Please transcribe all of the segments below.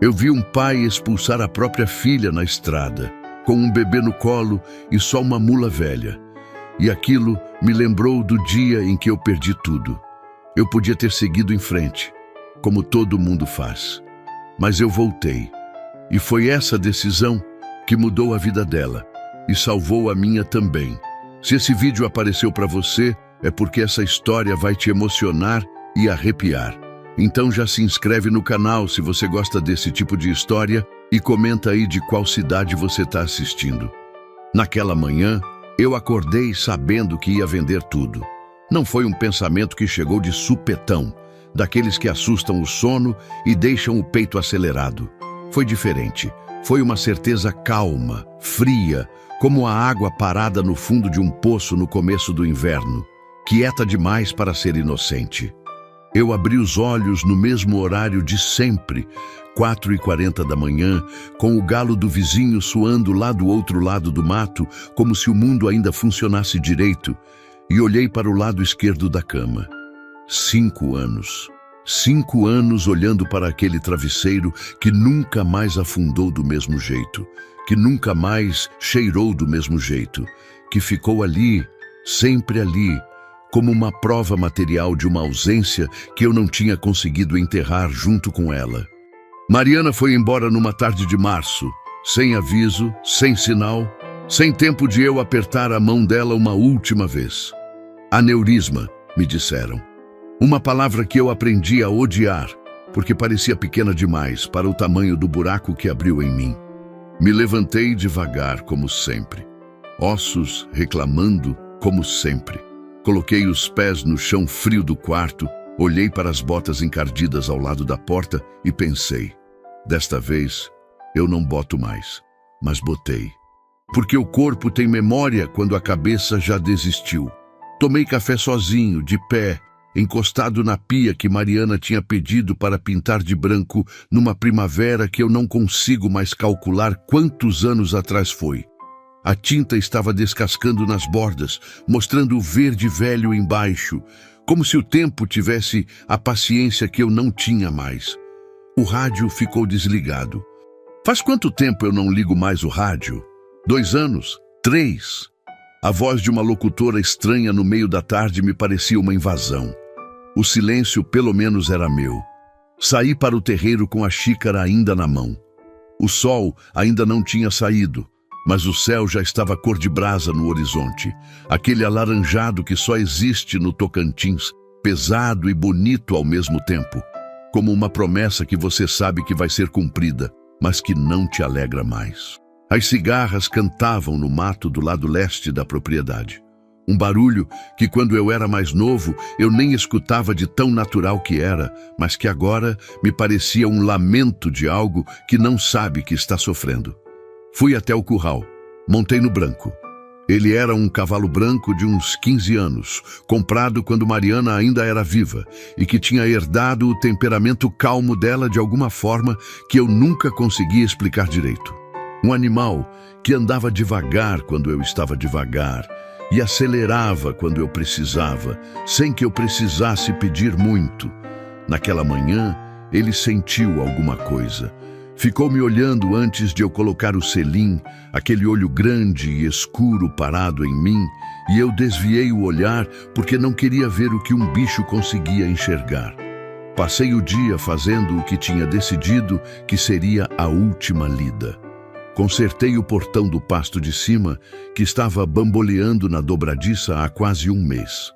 Eu vi um pai expulsar a própria filha na estrada, com um bebê no colo e só uma mula velha. E aquilo me lembrou do dia em que eu perdi tudo. Eu podia ter seguido em frente, como todo mundo faz. Mas eu voltei. E foi essa decisão que mudou a vida dela e salvou a minha também. Se esse vídeo apareceu para você, é porque essa história vai te emocionar e arrepiar. Então já se inscreve no canal se você gosta desse tipo de história e comenta aí de qual cidade você está assistindo. Naquela manhã, eu acordei sabendo que ia vender tudo. Não foi um pensamento que chegou de supetão, daqueles que assustam o sono e deixam o peito acelerado. Foi diferente. Foi uma certeza calma, fria, como a água parada no fundo de um poço no começo do inverno, quieta demais para ser inocente. Eu abri os olhos no mesmo horário de sempre, 4h40 da manhã, com o galo do vizinho soando lá do outro lado do mato, como se o mundo ainda funcionasse direito, e olhei para o lado esquerdo da cama. 5 anos. 5 anos olhando para aquele travesseiro que nunca mais afundou do mesmo jeito, que nunca mais cheirou do mesmo jeito, que ficou ali, sempre ali, como uma prova material de uma ausência que eu não tinha conseguido enterrar junto com ela. Mariana foi embora numa tarde de março, sem aviso, sem sinal, sem tempo de eu apertar a mão dela uma última vez. Aneurisma, me disseram. Uma palavra que eu aprendi a odiar, porque parecia pequena demais para o tamanho do buraco que abriu em mim. Me levantei devagar, como sempre. Ossos reclamando, como sempre. Coloquei os pés no chão frio do quarto, olhei para as botas encardidas ao lado da porta e pensei, desta vez eu não boto mais, mas botei. Porque o corpo tem memória quando a cabeça já desistiu. Tomei café sozinho, de pé, encostado na pia que Mariana tinha pedido para pintar de branco numa primavera que eu não consigo mais calcular quantos anos atrás foi. A tinta estava descascando nas bordas, mostrando o verde velho embaixo, como se o tempo tivesse a paciência que eu não tinha mais. O rádio ficou desligado. Faz quanto tempo eu não ligo mais o rádio? 2 anos? 3? A voz de uma locutora estranha no meio da tarde me parecia uma invasão. O silêncio pelo menos era meu. Saí para o terreiro com a xícara ainda na mão. O sol ainda não tinha saído, mas o céu já estava cor de brasa no horizonte, aquele alaranjado que só existe no Tocantins, pesado e bonito ao mesmo tempo, como uma promessa que você sabe que vai ser cumprida, mas que não te alegra mais. As cigarras cantavam no mato do lado leste da propriedade. Um barulho que quando eu era mais novo eu nem escutava de tão natural que era, mas que agora me parecia um lamento de algo que não sabe que está sofrendo. Fui até o curral, montei no branco. Ele era um cavalo branco de uns 15 anos, comprado quando Mariana ainda era viva e que tinha herdado o temperamento calmo dela de alguma forma que eu nunca conseguia explicar direito. Um animal que andava devagar quando eu estava devagar e acelerava quando eu precisava, sem que eu precisasse pedir muito. Naquela manhã, ele sentiu alguma coisa. Ficou me olhando antes de eu colocar o selim, aquele olho grande e escuro parado em mim, e eu desviei o olhar porque não queria ver o que um bicho conseguia enxergar. Passei o dia fazendo o que tinha decidido que seria a última lida. Consertei o portão do pasto de cima, que estava bamboleando na dobradiça há quase 1 mês.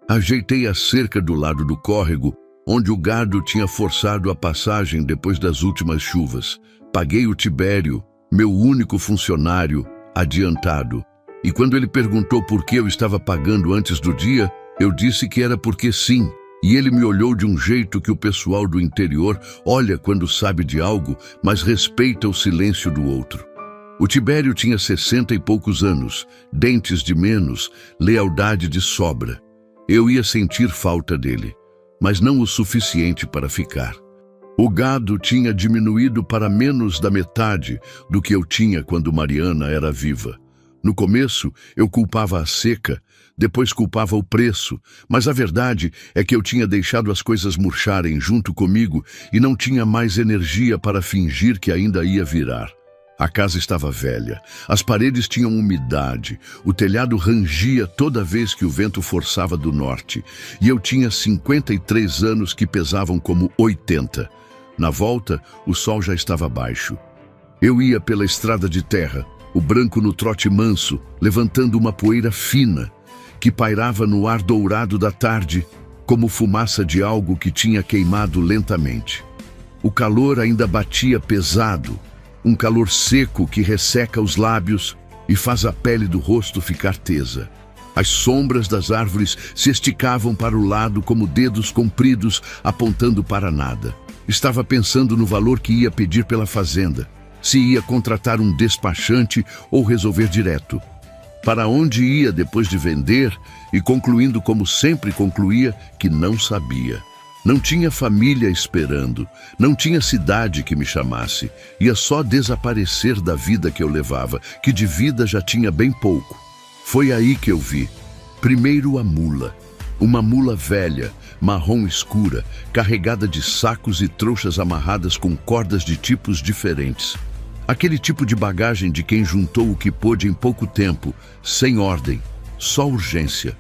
Ajeitei a cerca do lado do córrego, onde o gado tinha forçado a passagem depois das últimas chuvas. Paguei o Tibério, meu único funcionário, adiantado. E quando ele perguntou por que eu estava pagando antes do dia, eu disse que era porque sim. E ele me olhou de um jeito que o pessoal do interior olha quando sabe de algo, mas respeita o silêncio do outro. O Tibério tinha 60 e poucos anos, dentes de menos, lealdade de sobra. Eu ia sentir falta dele, mas não o suficiente para ficar. O gado tinha diminuído para menos da metade do que eu tinha quando Mariana era viva. No começo, eu culpava a seca, Depois culpava o preço, mas a verdade é que eu tinha deixado as coisas murcharem junto comigo e não tinha mais energia para fingir que ainda ia virar. A casa estava velha, as paredes tinham umidade, o telhado rangia toda vez que o vento forçava do norte, e eu tinha 53 anos que pesavam como 80. Na volta, o sol já estava baixo. Eu ia pela estrada de terra, o branco no trote manso, levantando uma poeira fina, que pairava no ar dourado da tarde, como fumaça de algo que tinha queimado lentamente. O calor ainda batia pesado, um calor seco que resseca os lábios e faz a pele do rosto ficar tesa. As sombras das árvores se esticavam para o lado como dedos compridos apontando para nada. Estava pensando no valor que ia pedir pela fazenda, se ia contratar um despachante ou resolver direto. Para onde ia depois de vender e concluindo como sempre concluía, que não sabia. Não tinha família esperando, não tinha cidade que me chamasse, ia só desaparecer da vida que eu levava, que de vida já tinha bem pouco. Foi aí que eu vi, primeiro a mula, uma mula velha, marrom escura, carregada de sacos e trouxas amarradas com cordas de tipos diferentes. Aquele tipo de bagagem de quem juntou o que pôde em pouco tempo, sem ordem, só urgência.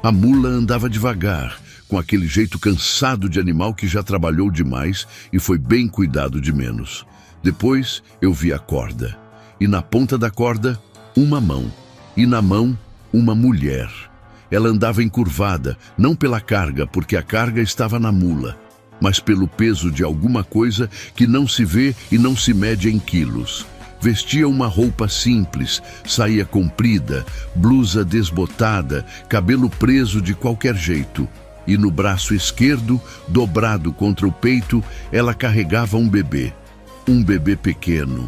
A mula andava devagar, com aquele jeito cansado de animal que já trabalhou demais e foi bem cuidado de menos. Depois eu vi a corda, e na ponta da corda, uma mão, e na mão, uma mulher. Ela andava encurvada, não pela carga, porque a carga estava na mula, mas pelo peso de alguma coisa que não se vê e não se mede em quilos. Vestia uma roupa simples, saia comprida, blusa desbotada, cabelo preso de qualquer jeito. E no braço esquerdo, dobrado contra o peito, ela carregava um bebê pequeno,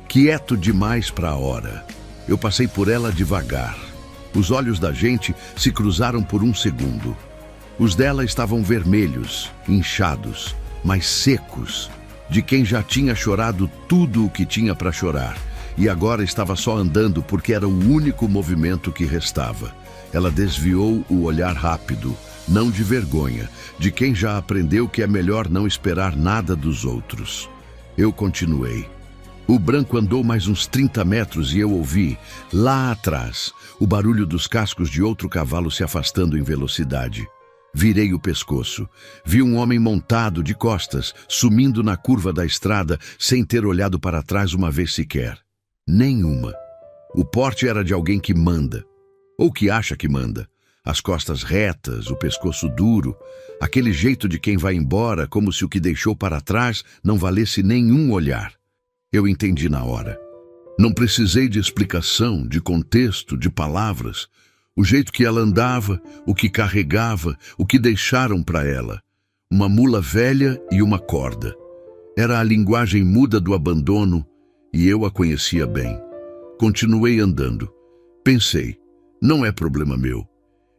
quieto demais para a hora. Eu passei por ela devagar. Os olhos da gente se cruzaram por um segundo. Os dela estavam vermelhos, inchados, mas secos, de quem já tinha chorado tudo o que tinha para chorar, e agora estava só andando porque era o único movimento que restava. Ela desviou o olhar rápido, não de vergonha, de quem já aprendeu que é melhor não esperar nada dos outros. Eu continuei. O branco andou mais uns 30 metros e eu ouvi, lá atrás, o barulho dos cascos de outro cavalo se afastando em velocidade. Virei o pescoço. Vi um homem montado de costas, sumindo na curva da estrada, sem ter olhado para trás uma vez sequer. Nenhuma. O porte era de alguém que manda, ou que acha que manda. As costas retas, o pescoço duro, aquele jeito de quem vai embora, como se o que deixou para trás não valesse nenhum olhar. Eu entendi na hora. Não precisei de explicação, de contexto, de palavras. O jeito que ela andava, o que carregava, o que deixaram para ela. Uma mula velha e uma corda. Era a linguagem muda do abandono e eu a conhecia bem. Continuei andando. Pensei, não é problema meu.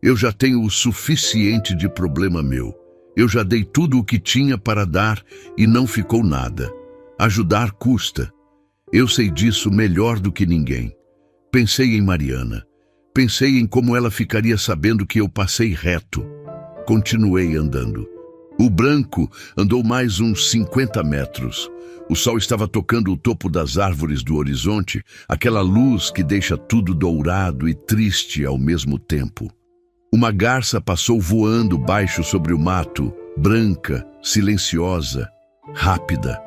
Eu já tenho o suficiente de problema meu. Eu já dei tudo o que tinha para dar e não ficou nada. Ajudar custa. Eu sei disso melhor do que ninguém. Pensei em Mariana. Pensei em como ela ficaria sabendo que eu passei reto. Continuei andando. O branco andou mais uns 50 metros. O sol estava tocando o topo das árvores do horizonte, aquela luz que deixa tudo dourado e triste ao mesmo tempo. Uma garça passou voando baixo sobre o mato, branca, silenciosa, rápida.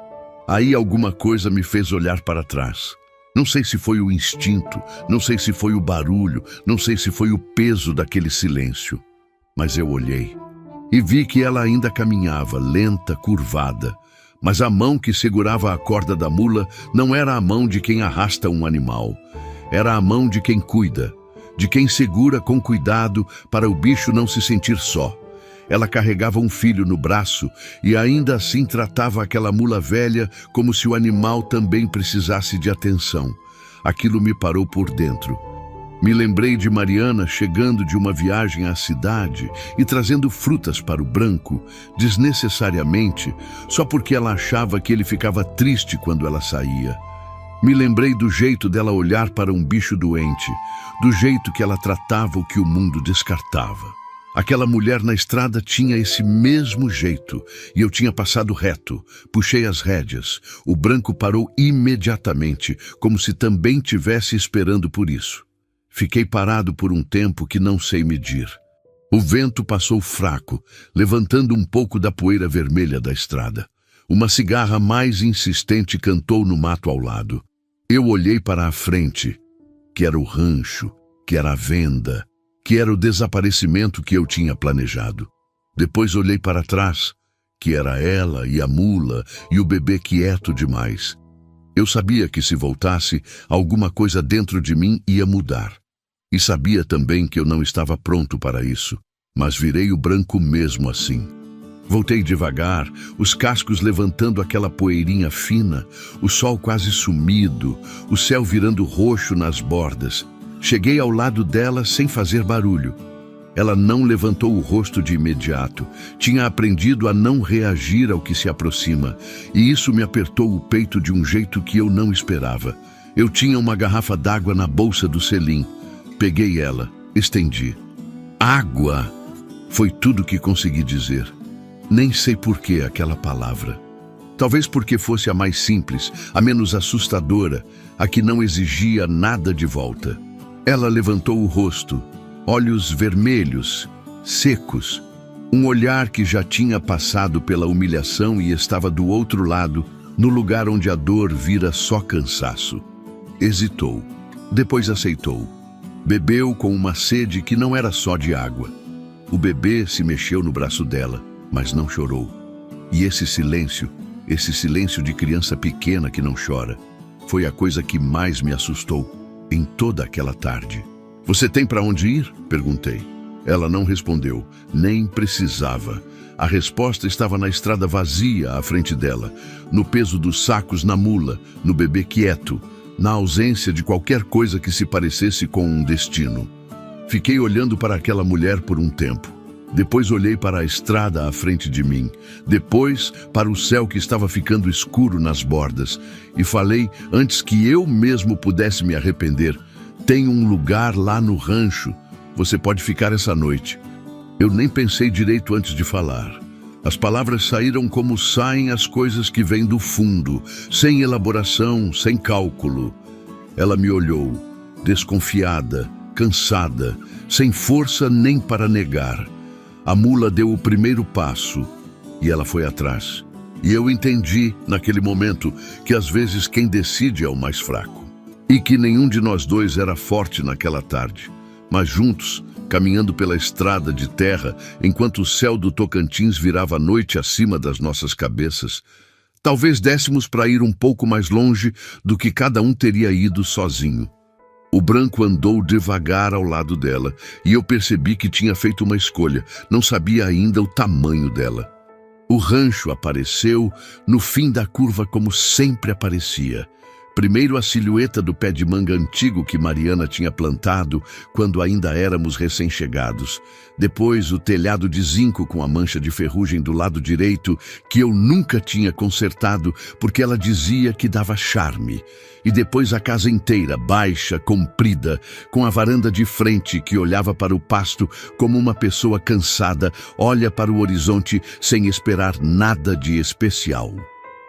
Aí alguma coisa me fez olhar para trás. Não sei se foi o instinto, não sei se foi o barulho, não sei se foi o peso daquele silêncio. Mas eu olhei e vi que ela ainda caminhava, lenta, curvada. Mas a mão que segurava a corda da mula não era a mão de quem arrasta um animal. Era a mão de quem cuida, de quem segura com cuidado para o bicho não se sentir só. Ela carregava um filho no braço e ainda assim tratava aquela mula velha como se o animal também precisasse de atenção. Aquilo me parou por dentro. Me lembrei de Mariana chegando de uma viagem à cidade e trazendo frutas para o branco, desnecessariamente, só porque ela achava que ele ficava triste quando ela saía. Me lembrei do jeito dela olhar para um bicho doente, do jeito que ela tratava o que o mundo descartava. Aquela mulher na estrada tinha esse mesmo jeito, e eu tinha passado reto. Puxei as rédeas. O branco parou imediatamente, como se também tivesse esperando por isso. Fiquei parado por um tempo que não sei medir. O vento passou fraco, levantando um pouco da poeira vermelha da estrada. Uma cigarra mais insistente cantou no mato ao lado. Eu olhei para a frente, que era o rancho, que era a venda, que era o desaparecimento que eu tinha planejado. Depois olhei para trás, que era ela e a mula e o bebê quieto demais. Eu sabia que se voltasse, alguma coisa dentro de mim ia mudar. E sabia também que eu não estava pronto para isso, mas virei o branco mesmo assim. Voltei devagar, os cascos levantando aquela poeirinha fina, o sol quase sumido, o céu virando roxo nas bordas. Cheguei ao lado dela sem fazer barulho. Ela não levantou o rosto de imediato. Tinha aprendido a não reagir ao que se aproxima, e isso me apertou o peito de um jeito que eu não esperava. Eu tinha uma garrafa d'água na bolsa do selim. Peguei ela, estendi. Água! Foi tudo que consegui dizer. Nem sei por que aquela palavra. Talvez porque fosse a mais simples, a menos assustadora, a que não exigia nada de volta. Ela levantou o rosto, olhos vermelhos, secos, um olhar que já tinha passado pela humilhação e estava do outro lado, no lugar onde a dor vira só cansaço. Hesitou, depois aceitou. Bebeu com uma sede que não era só de água. O bebê se mexeu no braço dela, mas não chorou. E esse silêncio de criança pequena que não chora, foi a coisa que mais me assustou em toda aquela tarde. Você tem para onde ir? Perguntei. Ela não respondeu, nem precisava. A resposta estava na estrada vazia à frente dela, no peso dos sacos na mula, no bebê quieto, na ausência de qualquer coisa que se parecesse com um destino. Fiquei olhando para aquela mulher por um tempo. Depois olhei para a estrada à frente de mim. Depois para o céu que estava ficando escuro nas bordas. E falei, antes que eu mesmo pudesse me arrepender, tem um lugar lá no rancho. Você pode ficar essa noite. Eu nem pensei direito antes de falar. As palavras saíram como saem as coisas que vêm do fundo, sem elaboração, sem cálculo. Ela me olhou, desconfiada, cansada, sem força nem para negar. A mula deu o primeiro passo e ela foi atrás. E eu entendi, naquele momento, que às vezes quem decide é o mais fraco. E que nenhum de nós dois era forte naquela tarde. Mas juntos, caminhando pela estrada de terra, enquanto o céu do Tocantins virava a noite acima das nossas cabeças, talvez dessemos para ir um pouco mais longe do que cada um teria ido sozinho. O branco andou devagar ao lado dela, e eu percebi que tinha feito uma escolha, não sabia ainda o tamanho dela. O rancho apareceu no fim da curva como sempre aparecia. Primeiro a silhueta do pé de manga antigo que Mariana tinha plantado quando ainda éramos recém-chegados. Depois o telhado de zinco com a mancha de ferrugem do lado direito que eu nunca tinha consertado porque ela dizia que dava charme. E depois a casa inteira, baixa, comprida, com a varanda de frente que olhava para o pasto como uma pessoa cansada olha para o horizonte sem esperar nada de especial.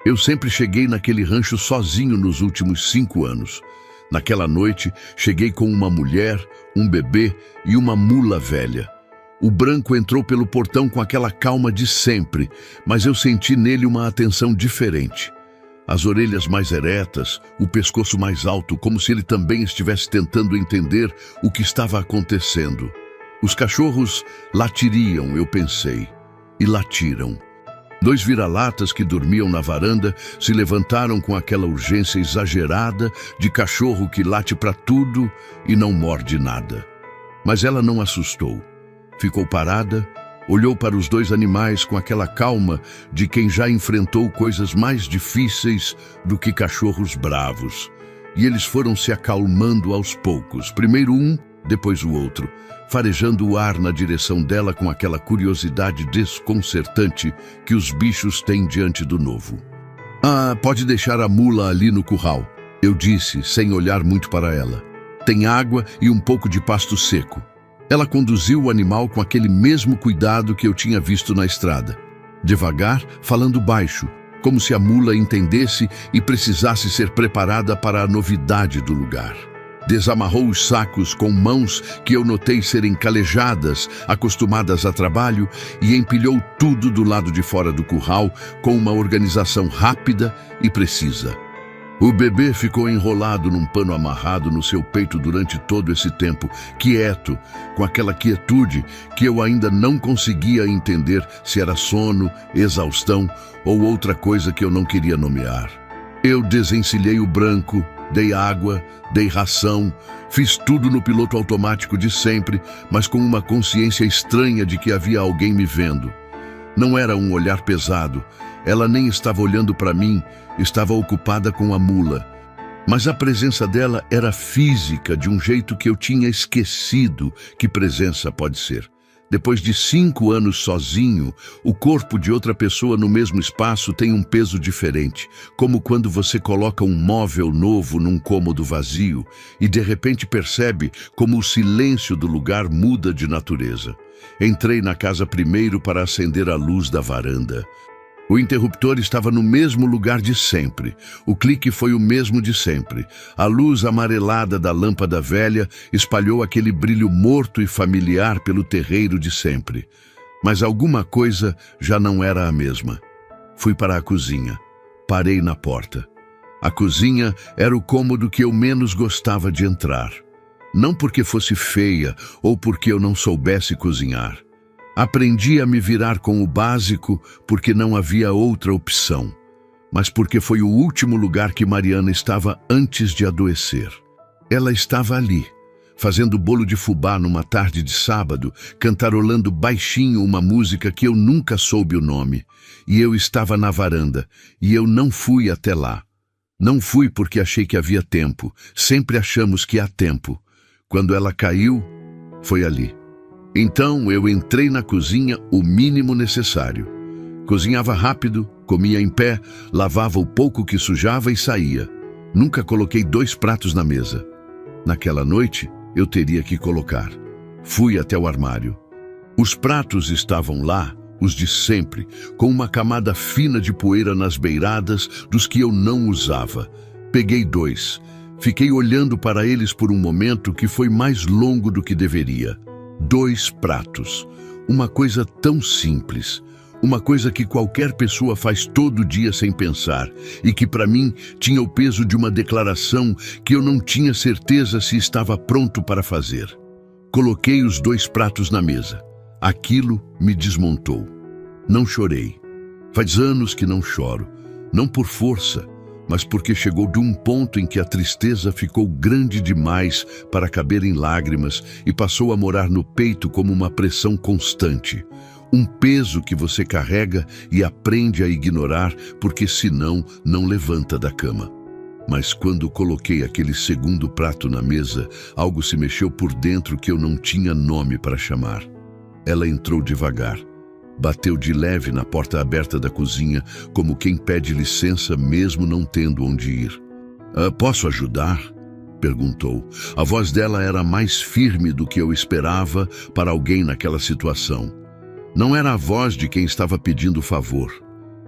Eu sempre cheguei naquele rancho sozinho nos últimos 5 anos. Naquela noite, cheguei com uma mulher, um bebê e uma mula velha. O branco entrou pelo portão com aquela calma de sempre, mas eu senti nele uma atenção diferente. As orelhas mais eretas, o pescoço mais alto, como se ele também estivesse tentando entender o que estava acontecendo. Os cachorros latiriam, eu pensei, e latiram. 2 vira-latas que dormiam na varanda se levantaram com aquela urgência exagerada de cachorro que late para tudo e não morde nada. Mas ela não assustou. Ficou parada, olhou para os 2 animais com aquela calma de quem já enfrentou coisas mais difíceis do que cachorros bravos. E eles foram se acalmando aos poucos, primeiro um, depois o outro, farejando o ar na direção dela com aquela curiosidade desconcertante que os bichos têm diante do novo. Ah, pode deixar a mula ali no curral. Eu disse, sem olhar muito para ela. Tem água e um pouco de pasto seco. Ela conduziu o animal com aquele mesmo cuidado que eu tinha visto na estrada. Devagar, falando baixo, como se a mula entendesse e precisasse ser preparada para a novidade do lugar. Desamarrou os sacos com mãos que eu notei serem calejadas, acostumadas a trabalho, e empilhou tudo do lado de fora do curral com uma organização rápida e precisa. O bebê ficou enrolado num pano amarrado no seu peito durante todo esse tempo, quieto, com aquela quietude que eu ainda não conseguia entender se era sono, exaustão ou outra coisa que eu não queria nomear. Eu desencilhei o branco, dei água, dei ração, fiz tudo no piloto automático de sempre, mas com uma consciência estranha de que havia alguém me vendo. Não era um olhar pesado, ela nem estava olhando para mim, estava ocupada com a mula. Mas a presença dela era física, de um jeito que eu tinha esquecido que presença pode ser. Depois de 5 anos sozinho, o corpo de outra pessoa no mesmo espaço tem um peso diferente, como quando você coloca um móvel novo num cômodo vazio e de repente percebe como o silêncio do lugar muda de natureza. Entrei na casa primeiro para acender a luz da varanda. O interruptor estava no mesmo lugar de sempre. O clique foi o mesmo de sempre. A luz amarelada da lâmpada velha espalhou aquele brilho morto e familiar pelo terreiro de sempre. Mas alguma coisa já não era a mesma. Fui para a cozinha. Parei na porta. A cozinha era o cômodo que eu menos gostava de entrar. Não porque fosse feia ou porque eu não soubesse cozinhar. Aprendi a me virar com o básico porque não havia outra opção, mas porque foi o último lugar que Mariana estava antes de adoecer. Ela estava ali, fazendo bolo de fubá numa tarde de sábado, cantarolando baixinho uma música que eu nunca soube o nome, e eu estava na varanda, e eu não fui até lá. Não fui porque achei que havia tempo, sempre achamos que há tempo. Quando ela caiu, foi ali. Então eu entrei na cozinha o mínimo necessário. Cozinhava rápido, comia em pé, lavava o pouco que sujava e saía. Nunca coloquei 2 pratos na mesa. Naquela noite, eu teria que colocar. Fui até o armário. Os pratos estavam lá, os de sempre, com uma camada fina de poeira nas beiradas dos que eu não usava. Peguei 2. Fiquei olhando para eles por um momento que foi mais longo do que deveria. 2 pratos. Uma coisa tão simples. Uma coisa que qualquer pessoa faz todo dia sem pensar e que para mim tinha o peso de uma declaração que eu não tinha certeza se estava pronto para fazer. Coloquei os 2 pratos na mesa. Aquilo me desmontou. Não chorei. Faz anos que não choro. Não por força, mas porque chegou de um ponto em que a tristeza ficou grande demais para caber em lágrimas e passou a morar no peito como uma pressão constante. Um peso que você carrega e aprende a ignorar, porque senão não levanta da cama. Mas quando coloquei aquele segundo prato na mesa, algo se mexeu por dentro que eu não tinha nome para chamar. Ela entrou devagar. Bateu de leve na porta aberta da cozinha, como quem pede licença mesmo não tendo onde ir. Posso ajudar? Perguntou. A voz dela era mais firme do que eu esperava para alguém naquela situação. Não era a voz de quem estava pedindo favor.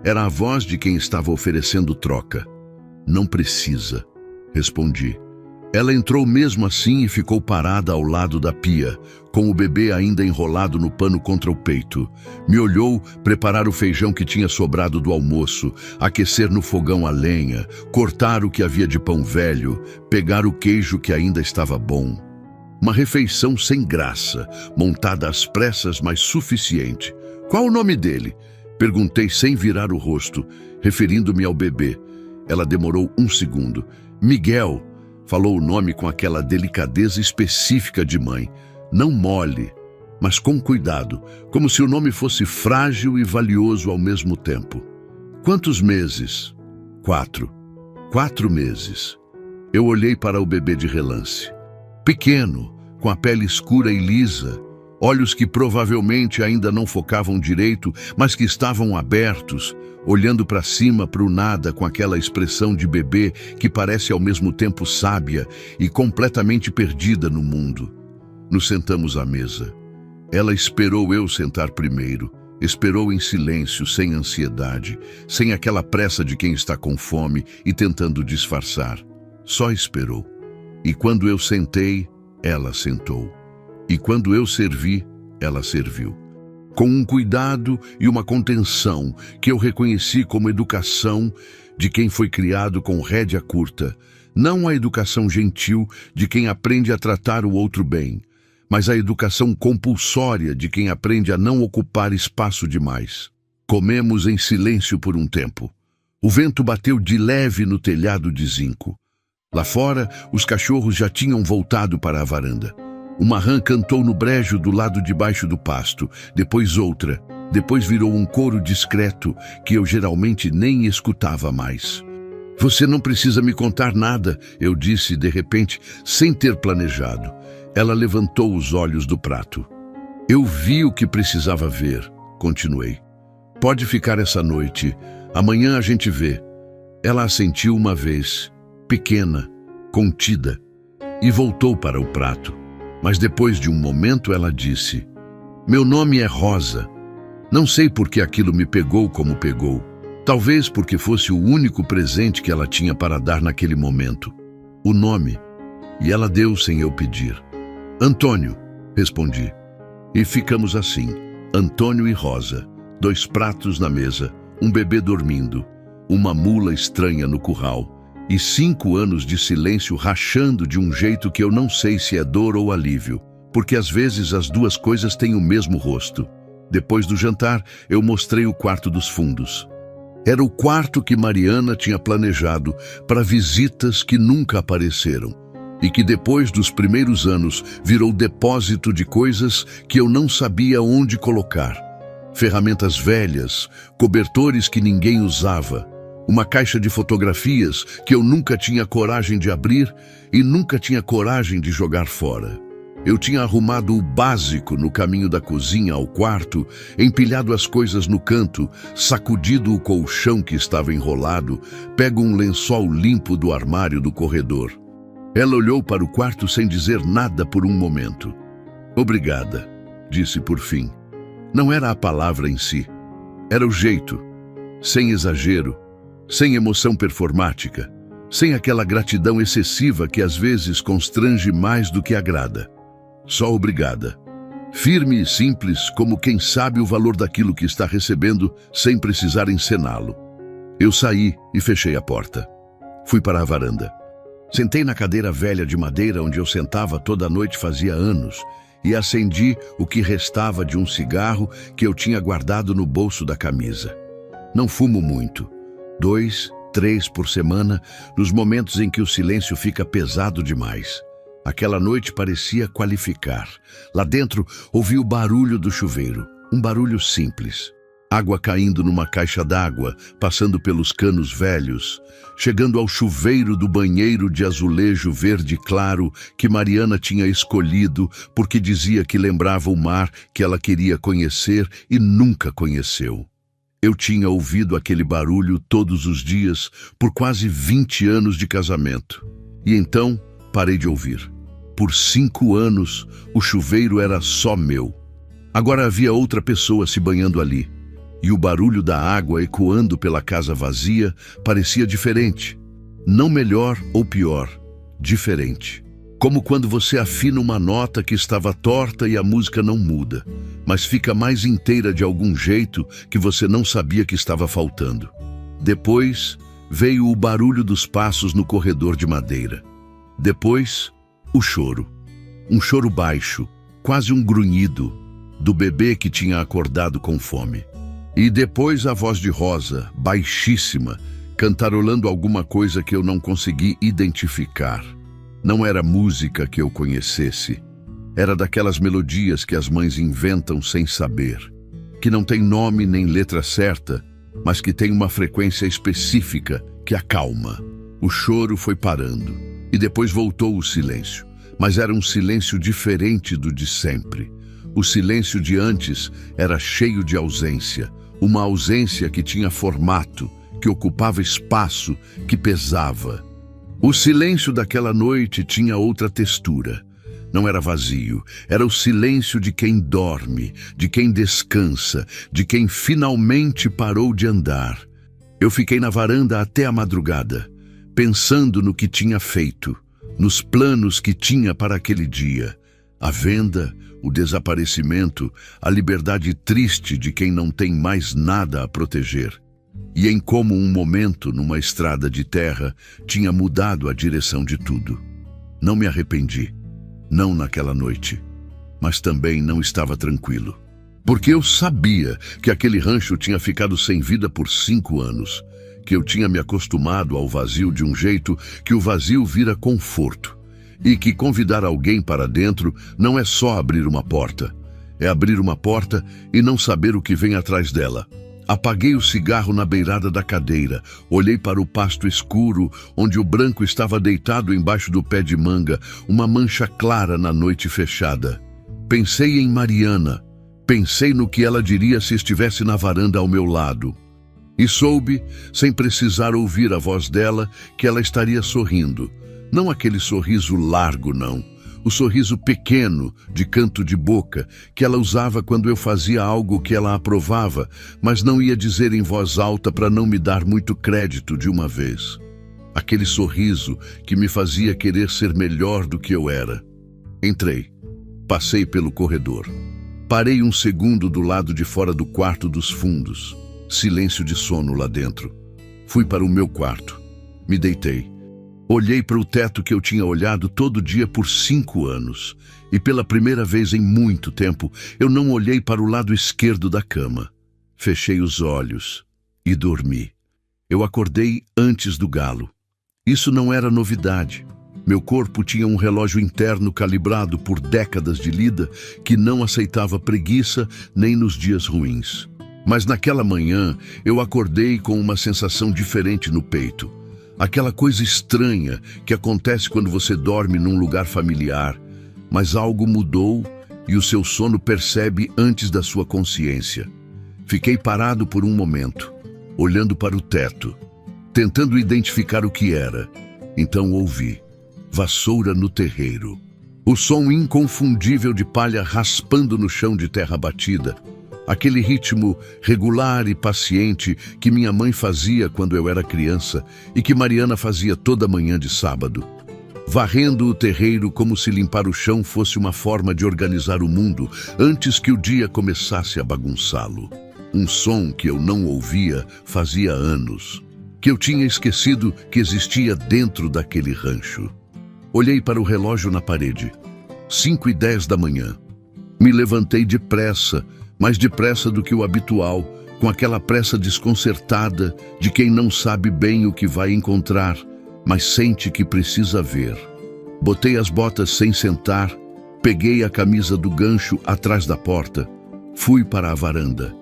Era a voz de quem estava oferecendo troca. Não precisa, respondi. Ela entrou mesmo assim e ficou parada ao lado da pia, com o bebê ainda enrolado no pano contra o peito. Me olhou preparar o feijão que tinha sobrado do almoço, aquecer no fogão a lenha, cortar o que havia de pão velho, pegar o queijo que ainda estava bom. Uma refeição sem graça, montada às pressas, mas suficiente. Qual o nome dele? Perguntei sem virar o rosto, referindo-me ao bebê. Ela demorou 1 segundo. Miguel. Falou o nome com aquela delicadeza específica de mãe. Não mole, mas com cuidado, como se o nome fosse frágil e valioso ao mesmo tempo. Quantos meses? 4. 4 meses. Eu olhei para o bebê de relance. Pequeno, com a pele escura e lisa. Olhos que provavelmente ainda não focavam direito, mas que estavam abertos, olhando para cima, para o nada, com aquela expressão de bebê que parece ao mesmo tempo sábia e completamente perdida no mundo. Nos sentamos à mesa. Ela esperou eu sentar primeiro. Esperou em silêncio, sem ansiedade, sem aquela pressa de quem está com fome e tentando disfarçar. Só esperou. E quando eu sentei, ela sentou. E quando eu servi, ela serviu. Com um cuidado e uma contenção que eu reconheci como educação de quem foi criado com rédea curta, não a educação gentil de quem aprende a tratar o outro bem, mas a educação compulsória de quem aprende a não ocupar espaço demais. Comemos em silêncio por um tempo. O vento bateu de leve no telhado de zinco. Lá fora, os cachorros já tinham voltado para a varanda. Uma rã cantou no brejo do lado de baixo do pasto, depois outra. Depois virou um coro discreto que eu geralmente nem escutava mais. Você não precisa me contar nada, eu disse de repente, sem ter planejado. Ela levantou os olhos do prato. Eu vi o que precisava ver, continuei. Pode ficar essa noite. Amanhã a gente vê. Ela assentiu uma vez, pequena, contida, e voltou para o prato. Mas depois de um momento ela disse: meu nome é Rosa. Não sei por que aquilo me pegou como pegou. Talvez porque fosse o único presente que ela tinha para dar naquele momento. O nome. E ela deu sem eu pedir. Antônio, respondi. E ficamos assim, Antônio e Rosa, 2 pratos na mesa, um bebê dormindo, uma mula estranha no curral, e 5 anos de silêncio rachando de um jeito que eu não sei se é dor ou alívio, porque às vezes as duas coisas têm o mesmo rosto. Depois do jantar, eu mostrei o quarto dos fundos. Era o quarto que Mariana tinha planejado para visitas que nunca apareceram e que depois dos primeiros anos virou depósito de coisas que eu não sabia onde colocar. Ferramentas velhas, cobertores que ninguém usava, uma caixa de fotografias que eu nunca tinha coragem de abrir e nunca tinha coragem de jogar fora. Eu tinha arrumado o básico no caminho da cozinha ao quarto, empilhado as coisas no canto, sacudido o colchão que estava enrolado, pego um lençol limpo do armário do corredor. Ela olhou para o quarto sem dizer nada por um momento. Obrigada, disse por fim. Não era a palavra em si, era o jeito, sem exagero, sem emoção performática, sem aquela gratidão excessiva que às vezes constrange mais do que agrada. Só obrigada. Firme e simples, como quem sabe o valor daquilo que está recebendo sem precisar encená-lo. Eu saí e fechei a porta. Fui para a varanda. Sentei na cadeira velha de madeira onde eu sentava toda noite fazia anos e acendi o que restava de um cigarro que eu tinha guardado no bolso da camisa. Não fumo muito. 2, 3 por semana, nos momentos em que o silêncio fica pesado demais. Aquela noite parecia qualificar. Lá dentro ouvi o barulho do chuveiro, um barulho simples. Água caindo numa caixa d'água, passando pelos canos velhos, chegando ao chuveiro do banheiro de azulejo verde claro que Mariana tinha escolhido porque dizia que lembrava o mar que ela queria conhecer e nunca conheceu. Eu tinha ouvido aquele barulho todos os dias por quase 20 anos de casamento. E então parei de ouvir. Por 5 anos, o chuveiro era só meu. Agora havia outra pessoa se banhando ali. E o barulho da água ecoando pela casa vazia parecia diferente. Não melhor ou pior, diferente. Como quando você afina uma nota que estava torta e a música não muda, mas fica mais inteira de algum jeito que você não sabia que estava faltando. Depois veio o barulho dos passos no corredor de madeira. Depois, o choro. Um choro baixo, quase um grunhido, do bebê que tinha acordado com fome. E depois a voz de Rosa, baixíssima, cantarolando alguma coisa que eu não consegui identificar. Não era música que eu conhecesse. Era daquelas melodias que as mães inventam sem saber, que não tem nome nem letra certa, mas que tem uma frequência específica que acalma. O choro foi parando, e depois voltou o silêncio, mas era um silêncio diferente do de sempre. O silêncio de antes era cheio de ausência, uma ausência que tinha formato, que ocupava espaço, que pesava. O silêncio daquela noite tinha outra textura. Não era vazio, era o silêncio de quem dorme, de quem descansa, de quem finalmente parou de andar. Eu fiquei na varanda até a madrugada, pensando no que tinha feito, nos planos que tinha para aquele dia. A venda, o desaparecimento, a liberdade triste de quem não tem mais nada a proteger. E em como um momento, numa estrada de terra, tinha mudado a direção de tudo. Não me arrependi, não naquela noite, mas também não estava tranquilo. Porque eu sabia que aquele rancho tinha ficado sem vida por 5 anos, que eu tinha me acostumado ao vazio de um jeito que o vazio vira conforto, e que convidar alguém para dentro não é só abrir uma porta, é abrir uma porta e não saber o que vem atrás dela. Apaguei o cigarro na beirada da cadeira, olhei para o pasto escuro, onde o branco estava deitado embaixo do pé de manga, uma mancha clara na noite fechada. Pensei em Mariana, pensei no que ela diria se estivesse na varanda ao meu lado. E soube, sem precisar ouvir a voz dela, que ela estaria sorrindo. Não aquele sorriso largo, não. O sorriso pequeno, de canto de boca, que ela usava quando eu fazia algo que ela aprovava, mas não ia dizer em voz alta para não me dar muito crédito de uma vez. Aquele sorriso que me fazia querer ser melhor do que eu era. Entrei. Passei pelo corredor. Parei um segundo do lado de fora do quarto dos fundos. Silêncio de sono lá dentro. Fui para o meu quarto. Me deitei. Olhei para o teto que eu tinha olhado todo dia por 5 anos. E pela primeira vez em muito tempo, eu não olhei para o lado esquerdo da cama. Fechei os olhos e dormi. Eu acordei antes do galo. Isso não era novidade. Meu corpo tinha um relógio interno calibrado por décadas de lida que não aceitava preguiça nem nos dias ruins. Mas naquela manhã, eu acordei com uma sensação diferente no peito. Aquela coisa estranha que acontece quando você dorme num lugar familiar, mas algo mudou e o seu sono percebe antes da sua consciência. Fiquei parado por um momento, olhando para o teto, tentando identificar o que era. Então ouvi: vassoura no terreiro. O som inconfundível de palha raspando no chão de terra batida. Aquele ritmo regular e paciente que minha mãe fazia quando eu era criança e que Mariana fazia toda manhã de sábado. Varrendo o terreiro como se limpar o chão fosse uma forma de organizar o mundo antes que o dia começasse a bagunçá-lo. Um som que eu não ouvia fazia anos, que eu tinha esquecido que existia dentro daquele rancho. Olhei para o relógio na parede. 5:10 da manhã. Me levantei depressa, mais depressa do que o habitual, com aquela pressa desconcertada de quem não sabe bem o que vai encontrar, mas sente que precisa ver. Botei as botas sem sentar, peguei a camisa do gancho atrás da porta, fui para a varanda.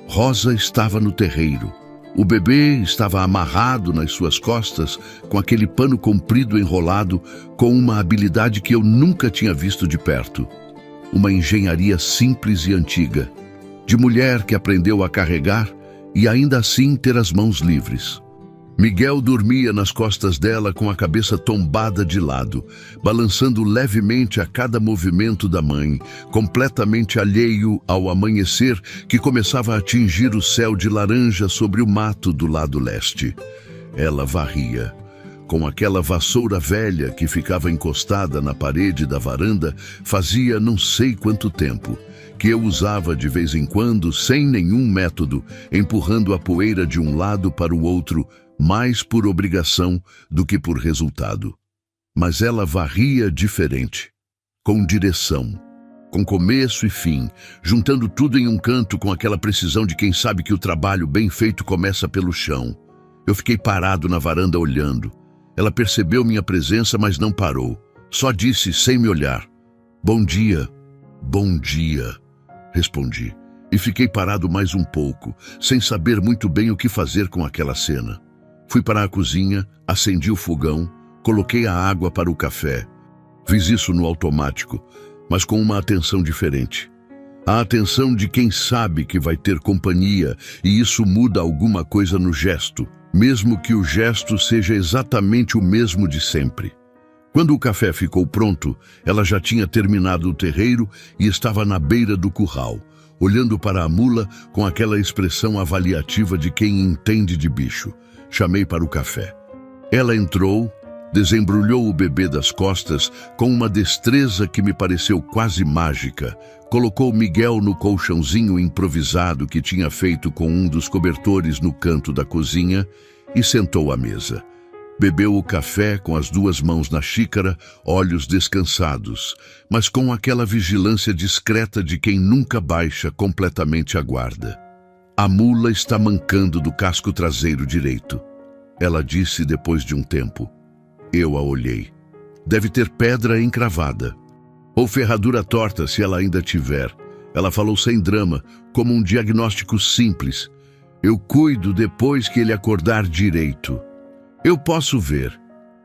Rosa estava no terreiro. O bebê estava amarrado nas suas costas, com aquele pano comprido enrolado, com uma habilidade que eu nunca tinha visto de perto. Uma engenharia simples e antiga, de mulher que aprendeu a carregar e ainda assim ter as mãos livres. Miguel dormia nas costas dela com a cabeça tombada de lado, balançando levemente a cada movimento da mãe, completamente alheio ao amanhecer que começava a atingir o céu de laranja sobre o mato do lado leste. Ela varria. Com aquela vassoura velha que ficava encostada na parede da varanda, fazia não sei quanto tempo, que eu usava de vez em quando, sem nenhum método, empurrando a poeira de um lado para o outro, mais por obrigação do que por resultado. Mas ela varria diferente, com direção, com começo e fim, juntando tudo em um canto com aquela precisão de quem sabe que o trabalho bem feito começa pelo chão. Eu fiquei parado na varanda olhando. Ela percebeu minha presença, mas não parou. Só disse, sem me olhar: "Bom dia." "Bom dia", respondi. E fiquei parado mais um pouco, sem saber muito bem o que fazer com aquela cena. Fui para a cozinha, acendi o fogão, coloquei a água para o café. Fiz isso no automático, mas com uma atenção diferente. A atenção de quem sabe que vai ter companhia, e isso muda alguma coisa no gesto, mesmo que o gesto seja exatamente o mesmo de sempre. Quando o café ficou pronto, ela já tinha terminado o terreiro e estava na beira do curral, olhando para a mula com aquela expressão avaliativa de quem entende de bicho. Chamei para o café. Ela entrou, desembrulhou o bebê das costas com uma destreza que me pareceu quase mágica, colocou Miguel no colchãozinho improvisado que tinha feito com um dos cobertores no canto da cozinha e sentou à mesa. Bebeu o café com as 2 mãos na xícara, olhos descansados, mas com aquela vigilância discreta de quem nunca baixa completamente a guarda. A mula está mancando do casco traseiro direito, ela disse depois de um tempo. Eu a olhei. Deve ter pedra encravada. Ou ferradura torta, se ela ainda tiver. Ela falou sem drama, como um diagnóstico simples. Eu cuido depois que ele acordar direito. Eu posso ver,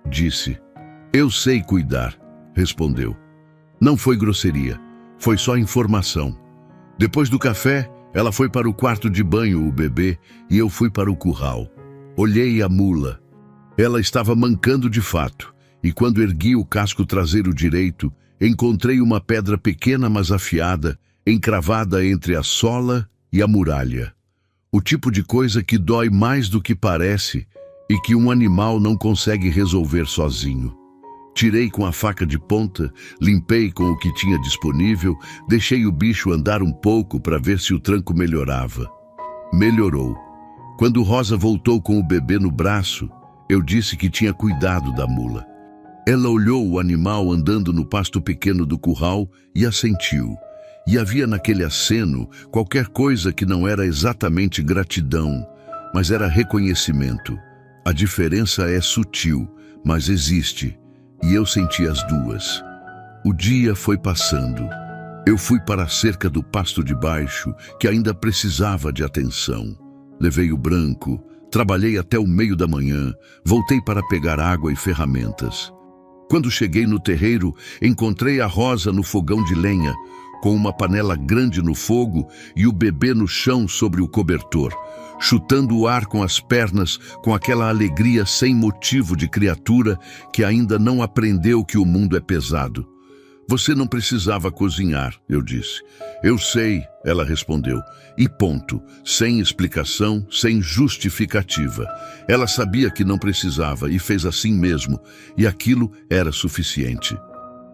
disse. Eu sei cuidar, respondeu. Não foi grosseria, foi só informação. Depois do café, ela foi para o quarto de banho, o bebê, e eu fui para o curral. Olhei a mula. Ela estava mancando de fato, e quando ergui o casco traseiro direito, encontrei uma pedra pequena mas afiada, encravada entre a sola e a muralha. O tipo de coisa que dói mais do que parece e que um animal não consegue resolver sozinho. Tirei com a faca de ponta, limpei com o que tinha disponível, deixei o bicho andar um pouco para ver se o tranco melhorava. Melhorou. Quando Rosa voltou com o bebê no braço, eu disse que tinha cuidado da mula. Ela olhou o animal andando no pasto pequeno do curral e assentiu. E havia naquele aceno qualquer coisa que não era exatamente gratidão, mas era reconhecimento. A diferença é sutil, mas existe, e eu senti as 2. O dia foi passando. Eu fui para a cerca do pasto de baixo, que ainda precisava de atenção. Levei o branco, trabalhei até o meio da manhã, voltei para pegar água e ferramentas. Quando cheguei no terreiro, encontrei a Rosa no fogão de lenha, com uma panela grande no fogo e o bebê no chão sobre o cobertor, chutando o ar com as pernas com aquela alegria sem motivo de criatura que ainda não aprendeu que o mundo é pesado. Você não precisava cozinhar, eu disse. Eu sei, ela respondeu. E ponto, sem explicação, sem justificativa. Ela sabia que não precisava e fez assim mesmo, e aquilo era suficiente.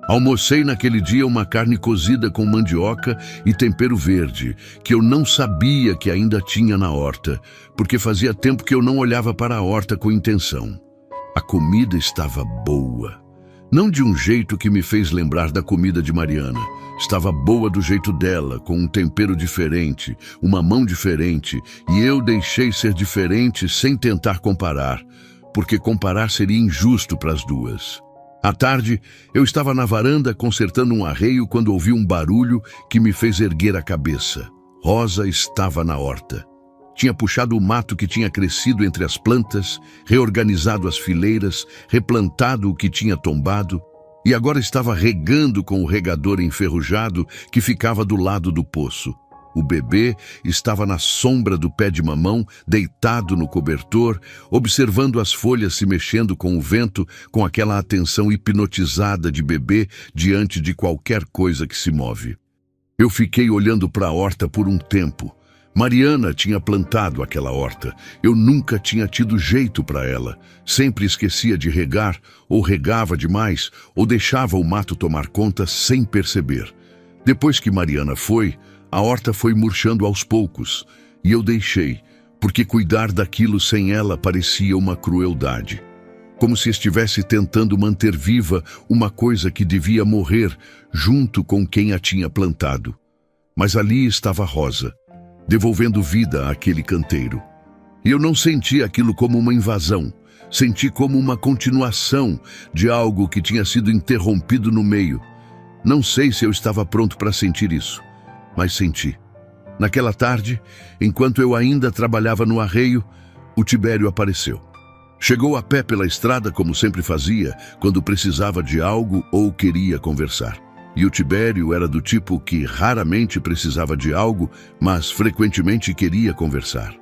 Almocei naquele dia uma carne cozida com mandioca e tempero verde, que eu não sabia que ainda tinha na horta, porque fazia tempo que eu não olhava para a horta com intenção. A comida estava boa. Não de um jeito que me fez lembrar da comida de Mariana. Estava boa do jeito dela, com um tempero diferente, uma mão diferente, e eu deixei ser diferente sem tentar comparar, porque comparar seria injusto para as 2. À tarde, eu estava na varanda consertando um arreio quando ouvi um barulho que me fez erguer a cabeça. Rosa estava na horta. Tinha puxado o mato que tinha crescido entre as plantas, reorganizado as fileiras, replantado o que tinha tombado, e agora estava regando com o regador enferrujado que ficava do lado do poço. O bebê estava na sombra do pé de mamão, deitado no cobertor, observando as folhas se mexendo com o vento, com aquela atenção hipnotizada de bebê diante de qualquer coisa que se move. Eu fiquei olhando para a horta por um tempo. Mariana tinha plantado aquela horta. Eu nunca tinha tido jeito para ela. Sempre esquecia de regar, ou regava demais, ou deixava o mato tomar conta sem perceber. Depois que Mariana foi, a horta foi murchando aos poucos, e eu deixei, porque cuidar daquilo sem ela parecia uma crueldade. Como se estivesse tentando manter viva uma coisa que devia morrer junto com quem a tinha plantado. Mas ali estava Rosa, devolvendo vida àquele canteiro. E eu não senti aquilo como uma invasão, senti como uma continuação de algo que tinha sido interrompido no meio. Não sei se eu estava pronto para sentir isso, mas senti. Naquela tarde, enquanto eu ainda trabalhava no arreio, o Tibério apareceu. Chegou a pé pela estrada como sempre fazia, quando precisava de algo ou queria conversar. E o Tibério era do tipo que raramente precisava de algo, mas frequentemente queria conversar.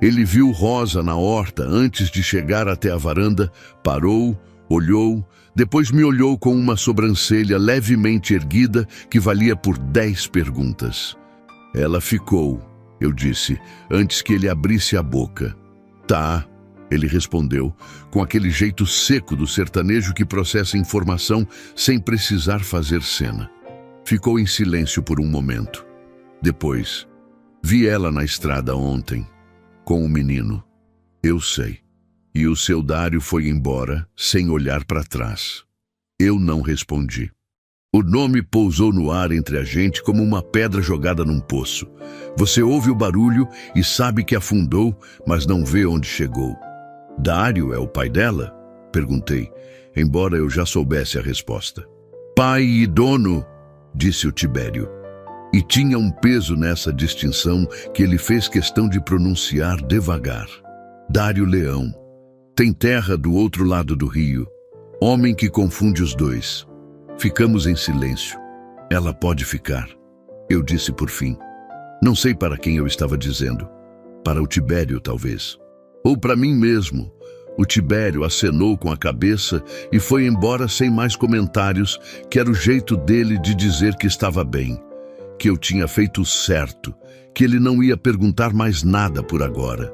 Ele viu Rosa na horta antes de chegar até a varanda, parou, olhou, depois me olhou com uma sobrancelha levemente erguida que valia por 10 perguntas. Ela ficou, eu disse, antes que ele abrisse a boca. Tá, ele respondeu, com aquele jeito seco do sertanejo que processa informação sem precisar fazer cena. Ficou em silêncio por um momento. Depois, vi ela na estrada ontem, com o menino. Eu sei. E o seu Dário foi embora, sem olhar para trás. Eu não respondi. O nome pousou no ar entre a gente como uma pedra jogada num poço. Você ouve o barulho e sabe que afundou, mas não vê onde chegou. Dário é o pai dela? Perguntei, embora eu já soubesse a resposta. Pai e dono, disse o Tibério. E tinha um peso nessa distinção que ele fez questão de pronunciar devagar. Dário Leão. Tem terra do outro lado do rio. Homem que confunde os dois. Ficamos em silêncio. Ela pode ficar. Eu disse por fim. Não sei para quem eu estava dizendo. Para o Tibério, talvez. Ou para mim mesmo. O Tibério acenou com a cabeça e foi embora sem mais comentários, que era o jeito dele de dizer que estava bem, que eu tinha feito o certo, que ele não ia perguntar mais nada por agora.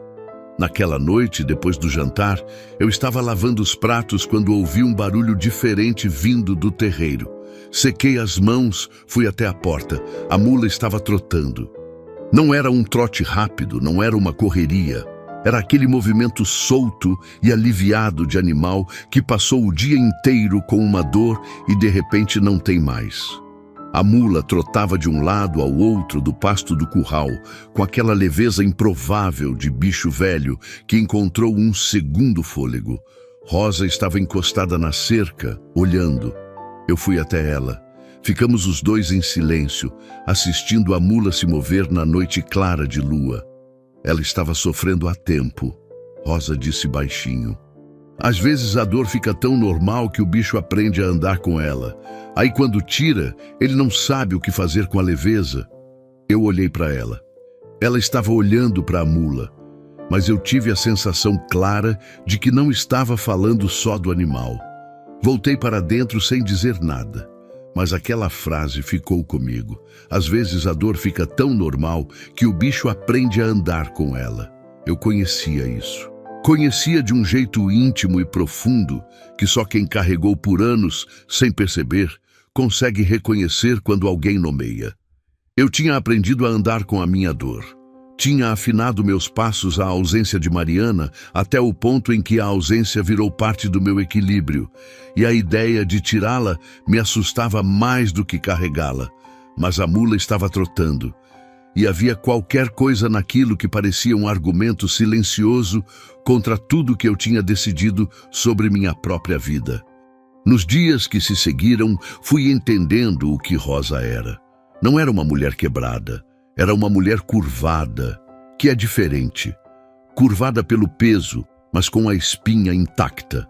Naquela noite, depois do jantar, eu estava lavando os pratos quando ouvi um barulho diferente vindo do terreiro. Sequei as mãos, fui até a porta. A mula estava trotando. Não era um trote rápido, não era uma correria. Era aquele movimento solto e aliviado de animal que passou o dia inteiro com uma dor e de repente não tem mais. A mula trotava de um lado ao outro do pasto do curral, com aquela leveza improvável de bicho velho que encontrou um segundo fôlego. Rosa estava encostada na cerca, olhando. Eu fui até ela. Ficamos os dois em silêncio, assistindo a mula se mover na noite clara de lua. Ela estava sofrendo há tempo. Rosa disse baixinho. Às vezes a dor fica tão normal que o bicho aprende a andar com ela. Aí quando tira, ele não sabe o que fazer com a leveza. Eu olhei para ela. Ela estava olhando para a mula, mas eu tive a sensação clara de que não estava falando só do animal. Voltei para dentro sem dizer nada, mas aquela frase ficou comigo. Às vezes a dor fica tão normal que o bicho aprende a andar com ela. Eu conhecia isso. Conhecia de um jeito íntimo e profundo que só quem carregou por anos, sem perceber, consegue reconhecer quando alguém nomeia. Eu tinha aprendido a andar com a minha dor. Tinha afinado meus passos à ausência de Mariana até o ponto em que a ausência virou parte do meu equilíbrio, e a ideia de tirá-la me assustava mais do que carregá-la. Mas a mula estava trotando. E havia qualquer coisa naquilo que parecia um argumento silencioso contra tudo que eu tinha decidido sobre minha própria vida. Nos dias que se seguiram, fui entendendo o que Rosa era. Não era uma mulher quebrada, era uma mulher curvada, que é diferente. Curvada pelo peso, mas com a espinha intacta.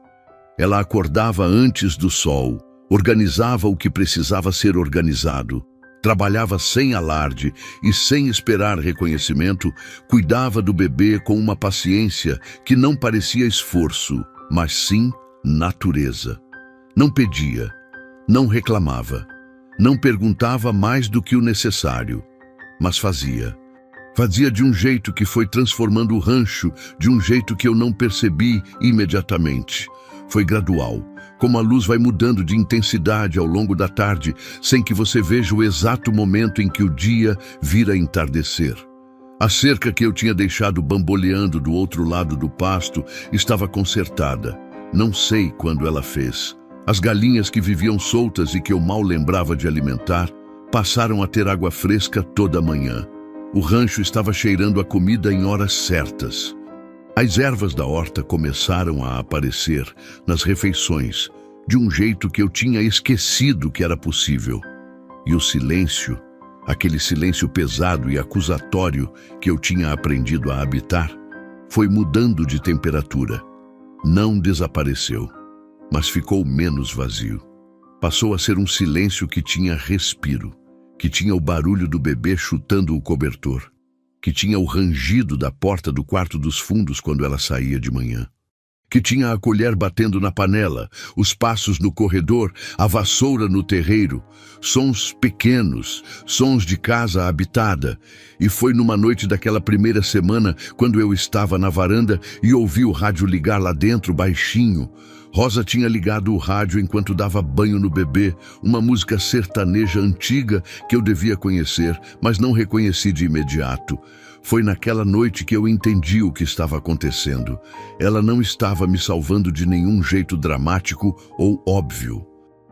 Ela acordava antes do sol, organizava o que precisava ser organizado. Trabalhava sem alarde e sem esperar reconhecimento, cuidava do bebê com uma paciência que não parecia esforço, mas sim natureza. Não pedia, não reclamava, não perguntava mais do que o necessário, mas fazia. Fazia de um jeito que foi transformando o rancho, de um jeito que eu não percebi imediatamente. Foi gradual. Como a luz vai mudando de intensidade ao longo da tarde, sem que você veja o exato momento em que o dia vira entardecer. A cerca que eu tinha deixado bamboleando do outro lado do pasto estava consertada. Não sei quando ela fez. As galinhas que viviam soltas e que eu mal lembrava de alimentar, passaram a ter água fresca toda manhã. O rancho estava cheirando a comida em horas certas. As ervas da horta começaram a aparecer nas refeições, de um jeito que eu tinha esquecido que era possível. E o silêncio, aquele silêncio pesado e acusatório que eu tinha aprendido a habitar, foi mudando de temperatura. Não desapareceu, mas ficou menos vazio. Passou a ser um silêncio que tinha respiro, que tinha o barulho do bebê chutando o cobertor, que tinha o rangido da porta do quarto dos fundos quando ela saía de manhã, que tinha a colher batendo na panela, os passos no corredor, a vassoura no terreiro, sons pequenos, sons de casa habitada. E foi numa noite daquela primeira semana, quando eu estava na varanda e ouvi o rádio ligar lá dentro, baixinho. Rosa tinha ligado o rádio enquanto dava banho no bebê, uma música sertaneja antiga que eu devia conhecer, mas não reconheci de imediato. Foi naquela noite que eu entendi o que estava acontecendo. Ela não estava me salvando de nenhum jeito dramático ou óbvio.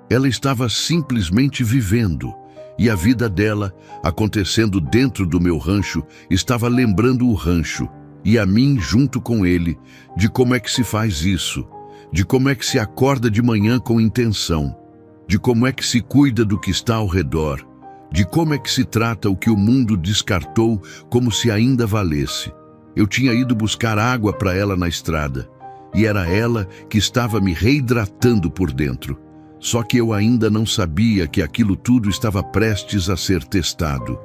Ela estava simplesmente vivendo, e a vida dela, acontecendo dentro do meu rancho, estava lembrando o rancho, e a mim junto com ele, de como é que se faz isso, de como é que se acorda de manhã com intenção, de como é que se cuida do que está ao redor, de como é que se trata o que o mundo descartou como se ainda valesse. Eu tinha ido buscar água para ela na estrada, e era ela que estava me reidratando por dentro. Só que eu ainda não sabia que aquilo tudo estava prestes a ser testado,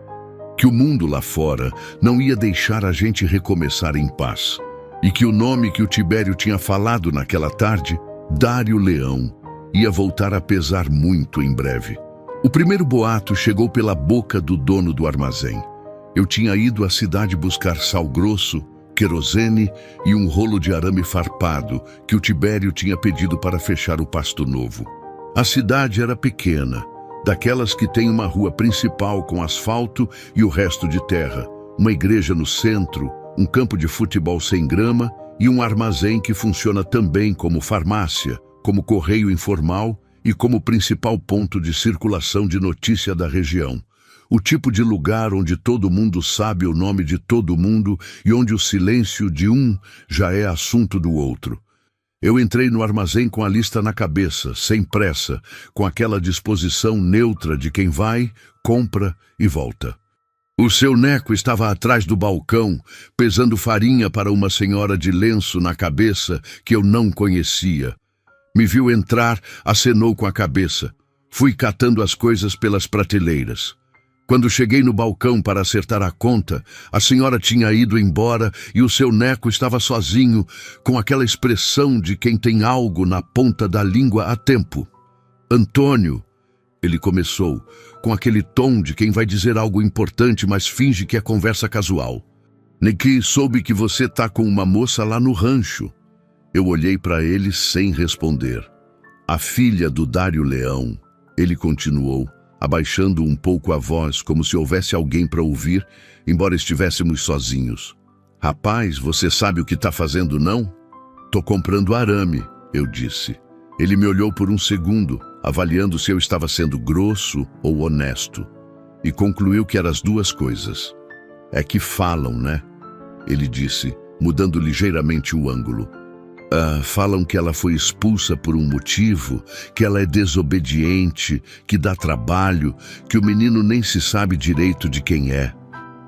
que o mundo lá fora não ia deixar a gente recomeçar em paz, e que o nome que o Tibério tinha falado naquela tarde, Dário Leão, ia voltar a pesar muito em breve. O primeiro boato chegou pela boca do dono do armazém. Eu tinha ido à cidade buscar sal grosso, querosene e um rolo de arame farpado que o Tibério tinha pedido para fechar o pasto novo. A cidade era pequena, daquelas que tem uma rua principal com asfalto e o resto de terra, uma igreja no centro, um campo de futebol sem grama e um armazém que funciona também como farmácia, como correio informal e como principal ponto de circulação de notícia da região. O tipo de lugar onde todo mundo sabe o nome de todo mundo e onde o silêncio de um já é assunto do outro. Eu entrei no armazém com a lista na cabeça, sem pressa, com aquela disposição neutra de quem vai, compra e volta. O seu Neco estava atrás do balcão, pesando farinha para uma senhora de lenço na cabeça que eu não conhecia. Me viu entrar, acenou com a cabeça. Fui catando as coisas pelas prateleiras. Quando cheguei no balcão para acertar a conta, a senhora tinha ido embora e o seu Neco estava sozinho, com aquela expressão de quem tem algo na ponta da língua há tempo. Antônio, ele começou, com aquele tom de quem vai dizer algo importante, mas finge que é conversa casual. Niki, soube que você tá com uma moça lá no rancho. Eu olhei para ele sem responder. A filha do Dário Leão, ele continuou, abaixando um pouco a voz, como se houvesse alguém para ouvir, embora estivéssemos sozinhos. Rapaz, você sabe o que tá fazendo, não? Tô comprando arame, eu disse. Ele me olhou por um segundo, avaliando se eu estava sendo grosso ou honesto, e concluiu que eram as duas coisas. É que falam, né? Ele disse, mudando ligeiramente o ângulo. Falam que ela foi expulsa por um motivo, que ela é desobediente, que dá trabalho, que o menino nem se sabe direito de quem é.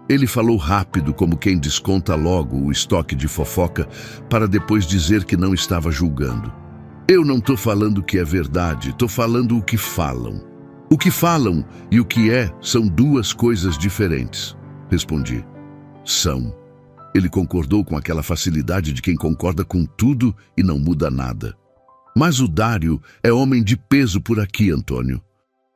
Ele falou rápido, como quem desconta logo o estoque de fofoca, para depois dizer que não estava julgando. Eu não estou falando que é verdade, estou falando o que falam. O que falam e o que é são duas coisas diferentes, respondi. São. Ele concordou com aquela facilidade de quem concorda com tudo e não muda nada. Mas o Dário é homem de peso por aqui, Antônio.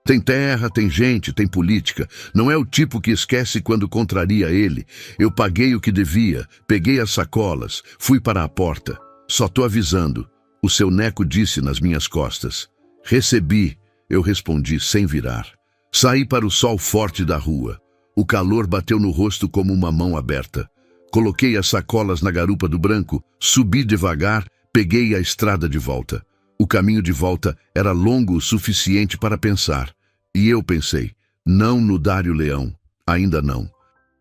Tem terra, tem gente, tem política. Não é o tipo que esquece quando contraria ele. Eu paguei o que devia, peguei as sacolas, fui para a porta. Só tô avisando. O seu Neco disse nas minhas costas. Recebi, eu respondi sem virar. Saí para o sol forte da rua. O calor bateu no rosto como uma mão aberta. Coloquei as sacolas na garupa do branco, subi devagar, peguei a estrada de volta. O caminho de volta era longo o suficiente para pensar. E eu pensei, não no Dário Leão, ainda não.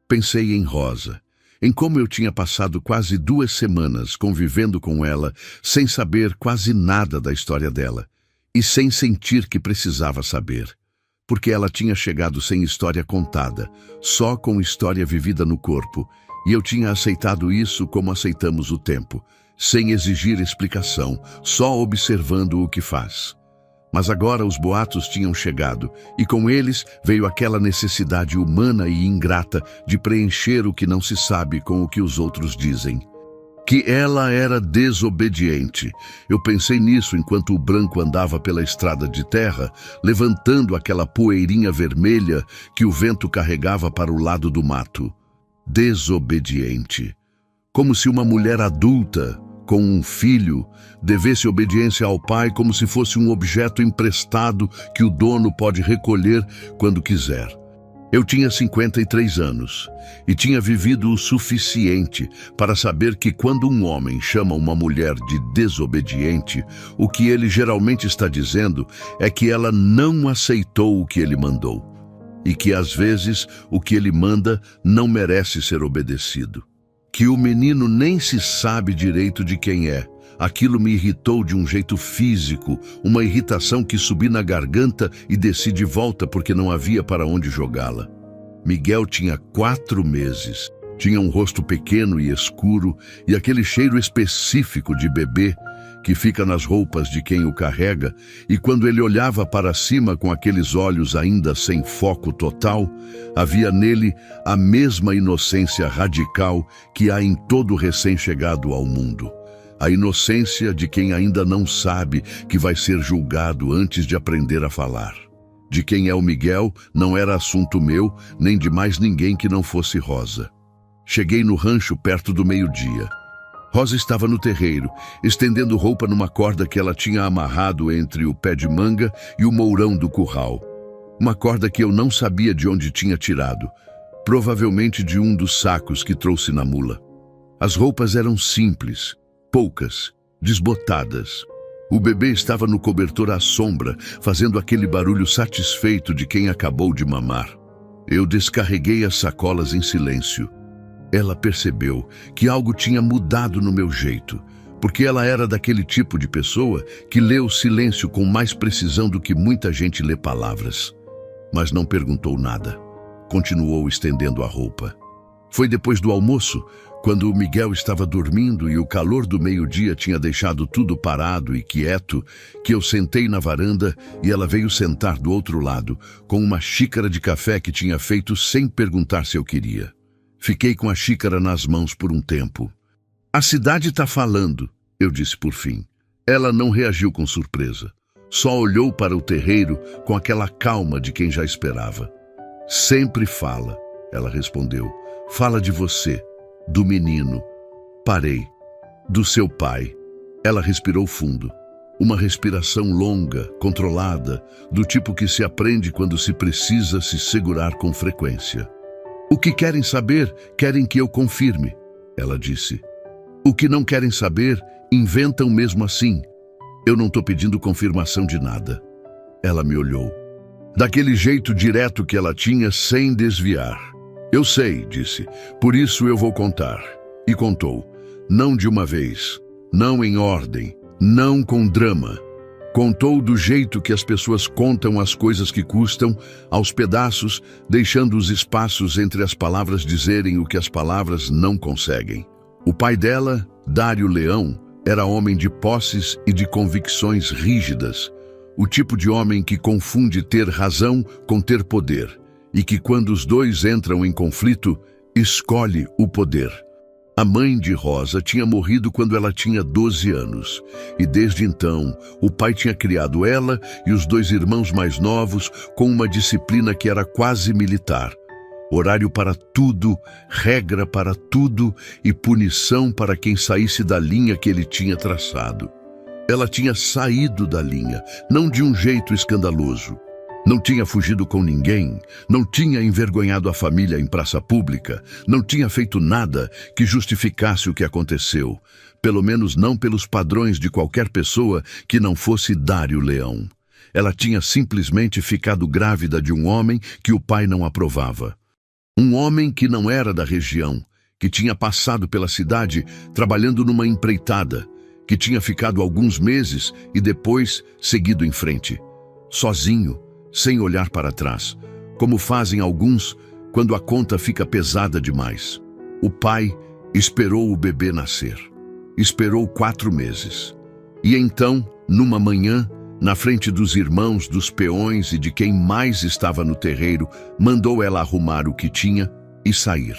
Pensei em Rosa, em como eu tinha passado quase 2 semanas convivendo com ela, sem saber quase nada da história dela, e sem sentir que precisava saber. Porque ela tinha chegado sem história contada, só com história vivida no corpo, e eu tinha aceitado isso como aceitamos o tempo, sem exigir explicação, só observando o que faz. Mas agora os boatos tinham chegado, e com eles veio aquela necessidade humana e ingrata de preencher o que não se sabe com o que os outros dizem. Que ela era desobediente. Eu pensei nisso enquanto o branco andava pela estrada de terra, levantando aquela poeirinha vermelha que o vento carregava para o lado do mato. Desobediente. Como se uma mulher adulta, com um filho, devesse obediência ao pai como se fosse um objeto emprestado que o dono pode recolher quando quiser. Eu tinha 53 anos e tinha vivido o suficiente para saber que quando um homem chama uma mulher de desobediente, o que ele geralmente está dizendo é que ela não aceitou o que ele mandou e que às vezes o que ele manda não merece ser obedecido. Que o menino nem se sabe direito de quem é. Aquilo me irritou de um jeito físico, uma irritação que subi na garganta e desci de volta porque não havia para onde jogá-la. Miguel tinha 4 meses, tinha um rosto pequeno e escuro e aquele cheiro específico de bebê que fica nas roupas de quem o carrega, e quando ele olhava para cima com aqueles olhos ainda sem foco total, havia nele a mesma inocência radical que há em todo recém-chegado ao mundo. A inocência de quem ainda não sabe que vai ser julgado antes de aprender a falar. De quem é o Miguel não era assunto meu, nem de mais ninguém que não fosse Rosa. Cheguei no rancho perto do meio-dia. Rosa estava no terreiro, estendendo roupa numa corda que ela tinha amarrado entre o pé de manga e o mourão do curral. Uma corda que eu não sabia de onde tinha tirado, provavelmente de um dos sacos que trouxe na mula. As roupas eram simples, poucas, desbotadas. O bebê estava no cobertor à sombra, fazendo aquele barulho satisfeito de quem acabou de mamar. Eu descarreguei as sacolas em silêncio. Ela percebeu que algo tinha mudado no meu jeito, porque ela era daquele tipo de pessoa que lê o silêncio com mais precisão do que muita gente lê palavras. Mas não perguntou nada. Continuou estendendo a roupa. Foi depois do almoço, quando o Miguel estava dormindo e o calor do meio-dia tinha deixado tudo parado e quieto, que eu sentei na varanda e ela veio sentar do outro lado, com uma xícara de café que tinha feito sem perguntar se eu queria. Fiquei com a xícara nas mãos por um tempo. "A cidade está falando", eu disse por fim. Ela não reagiu com surpresa. Só olhou para o terreiro com aquela calma de quem já esperava. "Sempre fala", ela respondeu. "Fala de você, do menino." Parei. "Do seu pai." Ela respirou fundo. Uma respiração longa, controlada, do tipo que se aprende quando se precisa se segurar com frequência. "O que querem saber, querem que eu confirme", ela disse. "O que não querem saber, inventam mesmo assim. Eu não estou pedindo confirmação de nada." Ela me olhou. Daquele jeito direto que ela tinha, sem desviar. "Eu sei", disse, "por isso eu vou contar." E contou. Não de uma vez, não em ordem, não com drama. Contou do jeito que as pessoas contam as coisas que custam, aos pedaços, deixando os espaços entre as palavras dizerem o que as palavras não conseguem. O pai dela, Dário Leão, era homem de posses e de convicções rígidas, o tipo de homem que confunde ter razão com ter poder, e que quando os dois entram em conflito, escolhe o poder. A mãe de Rosa tinha morrido quando ela tinha 12 anos, e desde então o pai tinha criado ela e os 2 irmãos mais novos com uma disciplina que era quase militar. Horário para tudo, regra para tudo e punição para quem saísse da linha que ele tinha traçado. Ela tinha saído da linha, não de um jeito escandaloso. Não tinha fugido com ninguém, não tinha envergonhado a família em praça pública, não tinha feito nada que justificasse o que aconteceu, pelo menos não pelos padrões de qualquer pessoa que não fosse Dário Leão. Ela tinha simplesmente ficado grávida de um homem que o pai não aprovava. Um homem que não era da região, que tinha passado pela cidade trabalhando numa empreitada, que tinha ficado alguns meses e depois seguido em frente, sozinho, sem olhar para trás, como fazem alguns quando a conta fica pesada demais. O pai esperou o bebê nascer. Esperou 4 meses. E então, numa manhã, Na frente dos irmãos, dos peões e de quem mais estava no terreiro, mandou ela arrumar o que tinha e sair.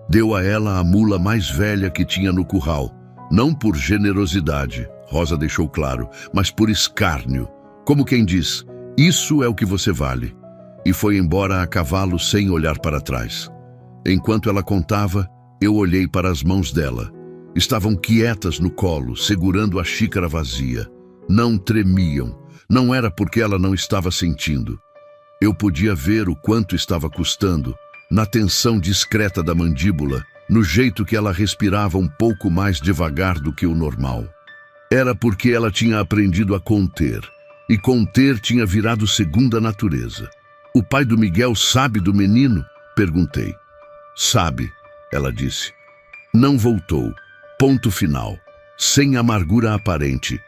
Deu a ela a mula mais velha que tinha no curral, não por generosidade, Rosa deixou claro, mas por escárnio, como quem diz, isso é o que você vale. E foi embora a cavalo sem olhar para trás. Enquanto ela contava, eu olhei para as mãos dela. Estavam quietas no colo, segurando a xícara vazia. Não tremiam. Não era porque ela não estava sentindo. Eu podia ver o quanto estava custando, na tensão discreta da mandíbula, no jeito que ela respirava um pouco mais devagar do que o normal. Era porque ela tinha aprendido a conter, e conter tinha virado segunda natureza. O pai do Miguel sabe do menino? Perguntei. Sabe, ela disse. Não voltou. Ponto final. Sem amargura aparente.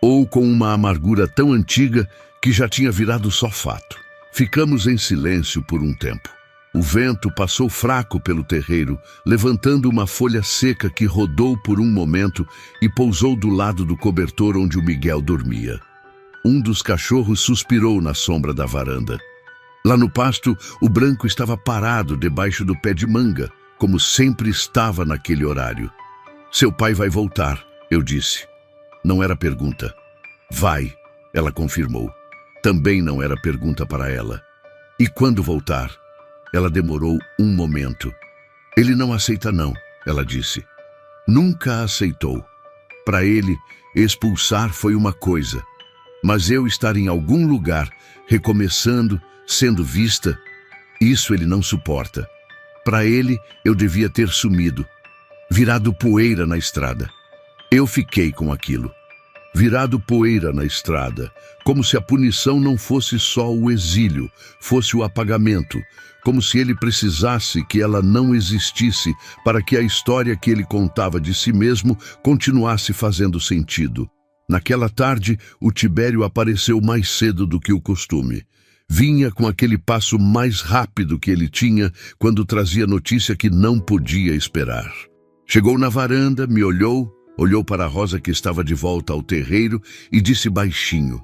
Ou com uma amargura tão antiga que já tinha virado só fato. Ficamos em silêncio por um tempo. O vento passou fraco pelo terreiro, levantando uma folha seca que rodou por um momento e pousou do lado do cobertor onde o Miguel dormia. Um dos cachorros suspirou na sombra da varanda. Lá no pasto, o Branco estava parado debaixo do pé de manga, como sempre estava naquele horário. Seu pai vai voltar, eu disse. Não era pergunta. Vai, ela confirmou. Também não era pergunta para ela. E quando voltar? Ela demorou um momento. Ele não aceita não, ela disse. Nunca aceitou. Para ele, expulsar foi uma coisa. Mas eu estar em algum lugar, recomeçando, sendo vista, isso ele não suporta. Para ele, eu devia ter sumido. Virado poeira na estrada. Eu fiquei com aquilo. Virado poeira na estrada, como se a punição não fosse só o exílio, fosse o apagamento, como se ele precisasse que ela não existisse para que a história que ele contava de si mesmo continuasse fazendo sentido. Naquela tarde, o Tibério apareceu mais cedo do que o costume. Vinha com aquele passo mais rápido que ele tinha quando trazia notícia que não podia esperar. Chegou na varanda, me olhou para a Rosa que estava de volta ao terreiro e disse baixinho.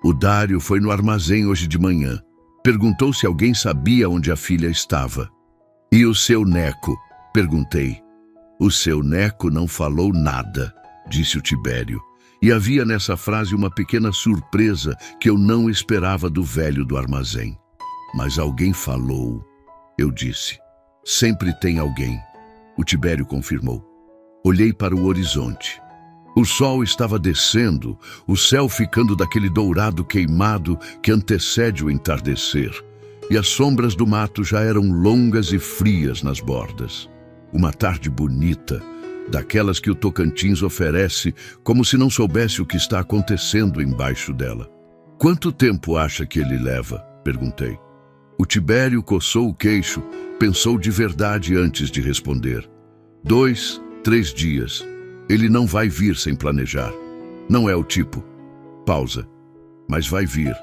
O Dário foi no armazém hoje de manhã. Perguntou se alguém sabia onde a filha estava. E o seu Neco? Perguntei. O seu Neco não falou nada, disse o Tibério. E havia nessa frase uma pequena surpresa que eu não esperava do velho do armazém. Mas alguém falou, eu disse. Sempre tem alguém. O Tibério confirmou. Olhei para o horizonte. O sol estava descendo, o céu ficando daquele dourado queimado que antecede o entardecer, e as sombras do mato já eram longas e frias nas bordas. Uma tarde bonita, daquelas que o Tocantins oferece como se não soubesse o que está acontecendo embaixo dela. Quanto tempo acha que ele leva? Perguntei. O Tibério coçou o queixo, pensou de verdade antes de responder. 2, 3 dias. Ele não vai vir sem planejar. Não é o tipo. Pausa. Mas vai vir.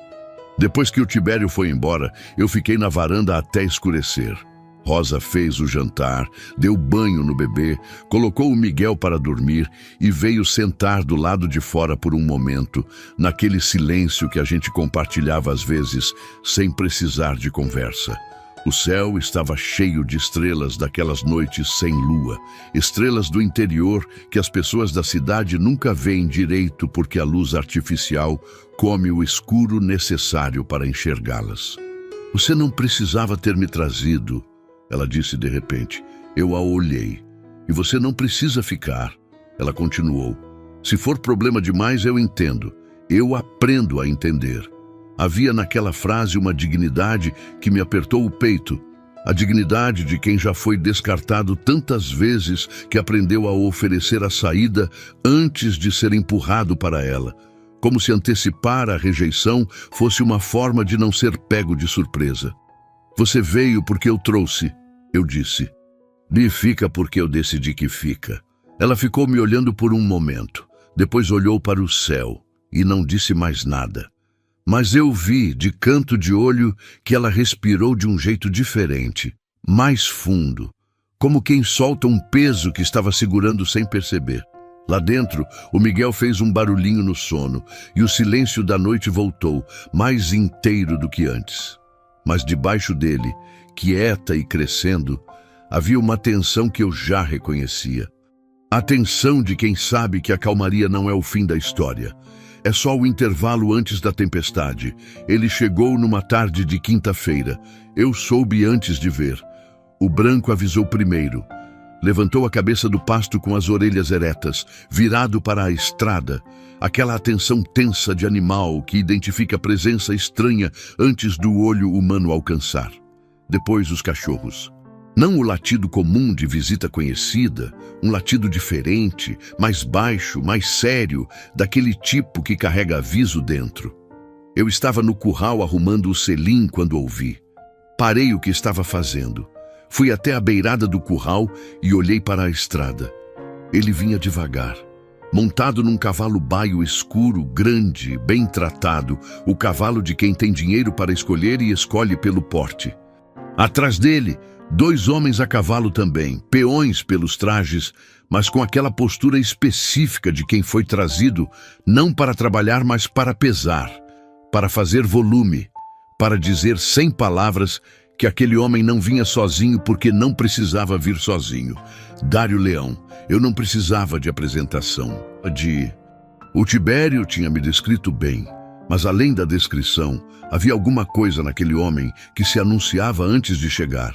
Depois que o Tibério foi embora, eu fiquei na varanda até escurecer. Rosa fez o jantar, deu banho no bebê, colocou o Miguel para dormir e veio sentar do lado de fora por um momento, naquele silêncio que a gente compartilhava às vezes, sem precisar de conversa. O céu estava cheio de estrelas daquelas noites sem lua, estrelas do interior que as pessoas da cidade nunca veem direito porque a luz artificial come o escuro necessário para enxergá-las. Você não precisava ter me trazido, ela disse de repente. Eu a olhei. E você não precisa ficar, ela continuou. Se for problema demais, eu entendo. Eu aprendo a entender. Havia naquela frase uma dignidade que me apertou o peito. A dignidade de quem já foi descartado tantas vezes que aprendeu a oferecer a saída antes de ser empurrado para ela. Como se antecipar a rejeição fosse uma forma de não ser pego de surpresa. Você veio porque eu trouxe, eu disse. E fica porque eu decidi que fica. Ela ficou me olhando por um momento. Depois olhou para o céu e não disse mais nada. Mas eu vi, de canto de olho, que ela respirou de um jeito diferente, mais fundo, como quem solta um peso que estava segurando sem perceber. Lá dentro, o Miguel fez um barulhinho no sono e o silêncio da noite voltou, mais inteiro do que antes. Mas debaixo dele, quieta e crescendo, havia uma tensão que eu já reconhecia. A tensão de quem sabe que a calmaria não é o fim da história. É só o intervalo antes da tempestade. Ele chegou numa tarde de quinta-feira. Eu soube antes de ver. O branco avisou primeiro. Levantou a cabeça do pasto com as orelhas eretas, virado para a estrada. Aquela atenção tensa de animal que identifica a presença estranha antes do olho humano alcançar. Depois os cachorros. Não o latido comum de visita conhecida, um latido diferente, mais baixo, mais sério, daquele tipo que carrega aviso dentro. Eu estava no curral arrumando o selim quando ouvi. Parei o que estava fazendo. Fui até a beirada do curral e olhei para a estrada. Ele vinha devagar, montado num cavalo baio escuro, grande, bem tratado, o cavalo de quem tem dinheiro para escolher e escolhe pelo porte. Atrás dele, 2 homens a cavalo também, peões pelos trajes, mas com aquela postura específica de quem foi trazido, não para trabalhar, mas para pesar, para fazer volume, para dizer sem palavras que aquele homem não vinha sozinho porque não precisava vir sozinho. Dário Leão, eu não precisava de apresentação. O Tibério tinha me descrito bem, mas além da descrição, havia alguma coisa naquele homem que se anunciava antes de chegar.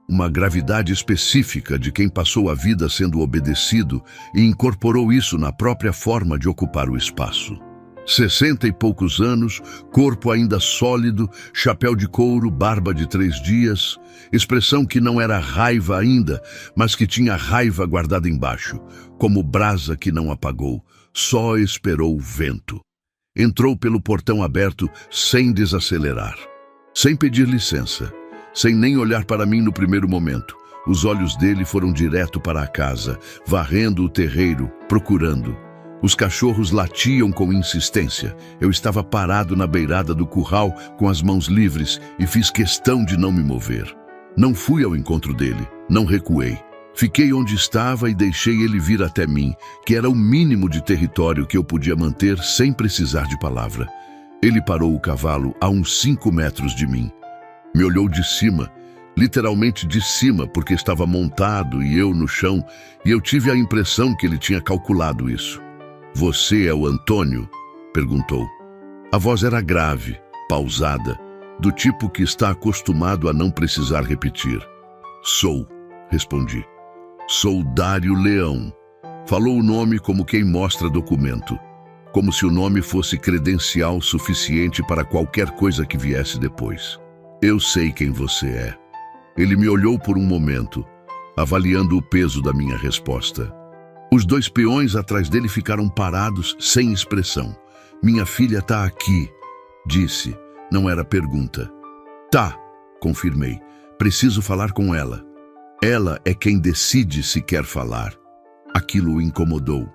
Uma gravidade específica de quem passou a vida sendo obedecido e incorporou isso na própria forma de ocupar o espaço. 60 e poucos anos, corpo ainda sólido, chapéu de couro, barba de 3 dias, expressão que não era raiva ainda, mas que tinha raiva guardada embaixo, como brasa que não apagou, só esperou o vento. Entrou pelo portão aberto sem desacelerar, sem pedir licença, sem nem olhar para mim no primeiro momento. Os olhos dele foram direto para a casa, varrendo o terreiro, procurando. Os cachorros latiam com insistência. Eu estava parado na beirada do curral, com as mãos livres, e fiz questão de não me mover. Não fui ao encontro dele, não recuei. Fiquei onde estava e deixei ele vir até mim, que era o mínimo de território que eu podia manter sem precisar de palavra. Ele parou o cavalo a uns 5 metros de mim. Me olhou de cima, literalmente de cima, porque estava montado e eu no chão, e eu tive a impressão que ele tinha calculado isso. "Você é o Antônio?" perguntou. A voz era grave, pausada, do tipo que está acostumado a não precisar repetir. "Sou", respondi. "Sou Dário Leão." Falou o nome como quem mostra documento, como se o nome fosse credencial suficiente para qualquer coisa que viesse depois. "Eu sei quem você é." Ele me olhou por um momento, avaliando o peso da minha resposta. Os 2 peões atrás dele ficaram parados, sem expressão. "Minha filha está aqui", disse. Não era pergunta. "Tá", confirmei. "Preciso falar com ela." Ela é quem decide se quer falar. Aquilo o incomodou.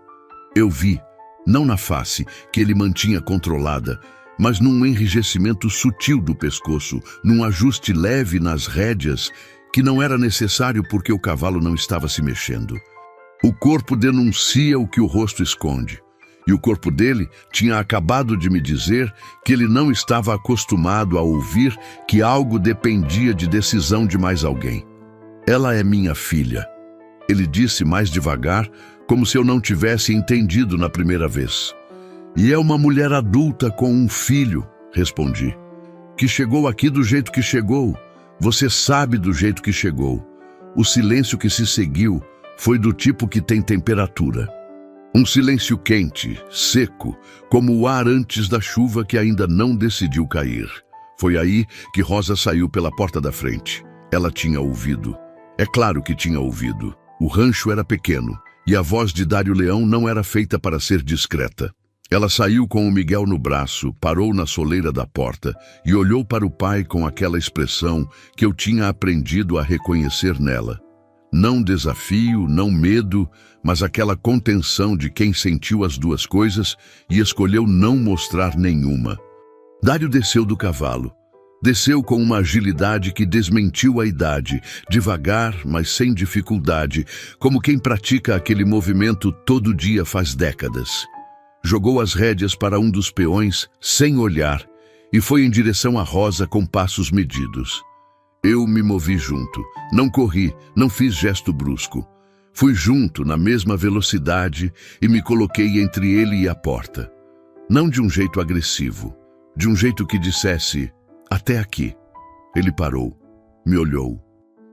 Eu vi, não na face, que ele mantinha controlada, mas num enrijecimento sutil do pescoço, num ajuste leve nas rédeas, que não era necessário porque o cavalo não estava se mexendo. O corpo denuncia o que o rosto esconde. E o corpo dele tinha acabado de me dizer que ele não estava acostumado a ouvir que algo dependia de decisão de mais alguém. "Ela é minha filha", ele disse mais devagar, como se eu não tivesse entendido na primeira vez. "E é uma mulher adulta com um filho", respondi. "Que chegou aqui do jeito que chegou. Você sabe do jeito que chegou." O silêncio que se seguiu foi do tipo que tem temperatura. Um silêncio quente, seco, como o ar antes da chuva que ainda não decidiu cair. Foi aí que Rosa saiu pela porta da frente. Ela tinha ouvido. É claro que tinha ouvido. O rancho era pequeno, e a voz de Dário Leão não era feita para ser discreta. Ela saiu com o Miguel no braço, parou na soleira da porta e olhou para o pai com aquela expressão que eu tinha aprendido a reconhecer nela. Não desafio, não medo, mas aquela contenção de quem sentiu as 2 coisas e escolheu não mostrar nenhuma. Dário desceu do cavalo. Desceu com uma agilidade que desmentiu a idade, devagar, mas sem dificuldade, como quem pratica aquele movimento todo dia faz décadas. Jogou as rédeas para um dos peões, sem olhar, e foi em direção à Rosa com passos medidos. Eu me movi junto, não corri, não fiz gesto brusco. Fui junto, na mesma velocidade, e me coloquei entre ele e a porta. Não de um jeito agressivo, de um jeito que dissesse: até aqui. Ele parou, me olhou.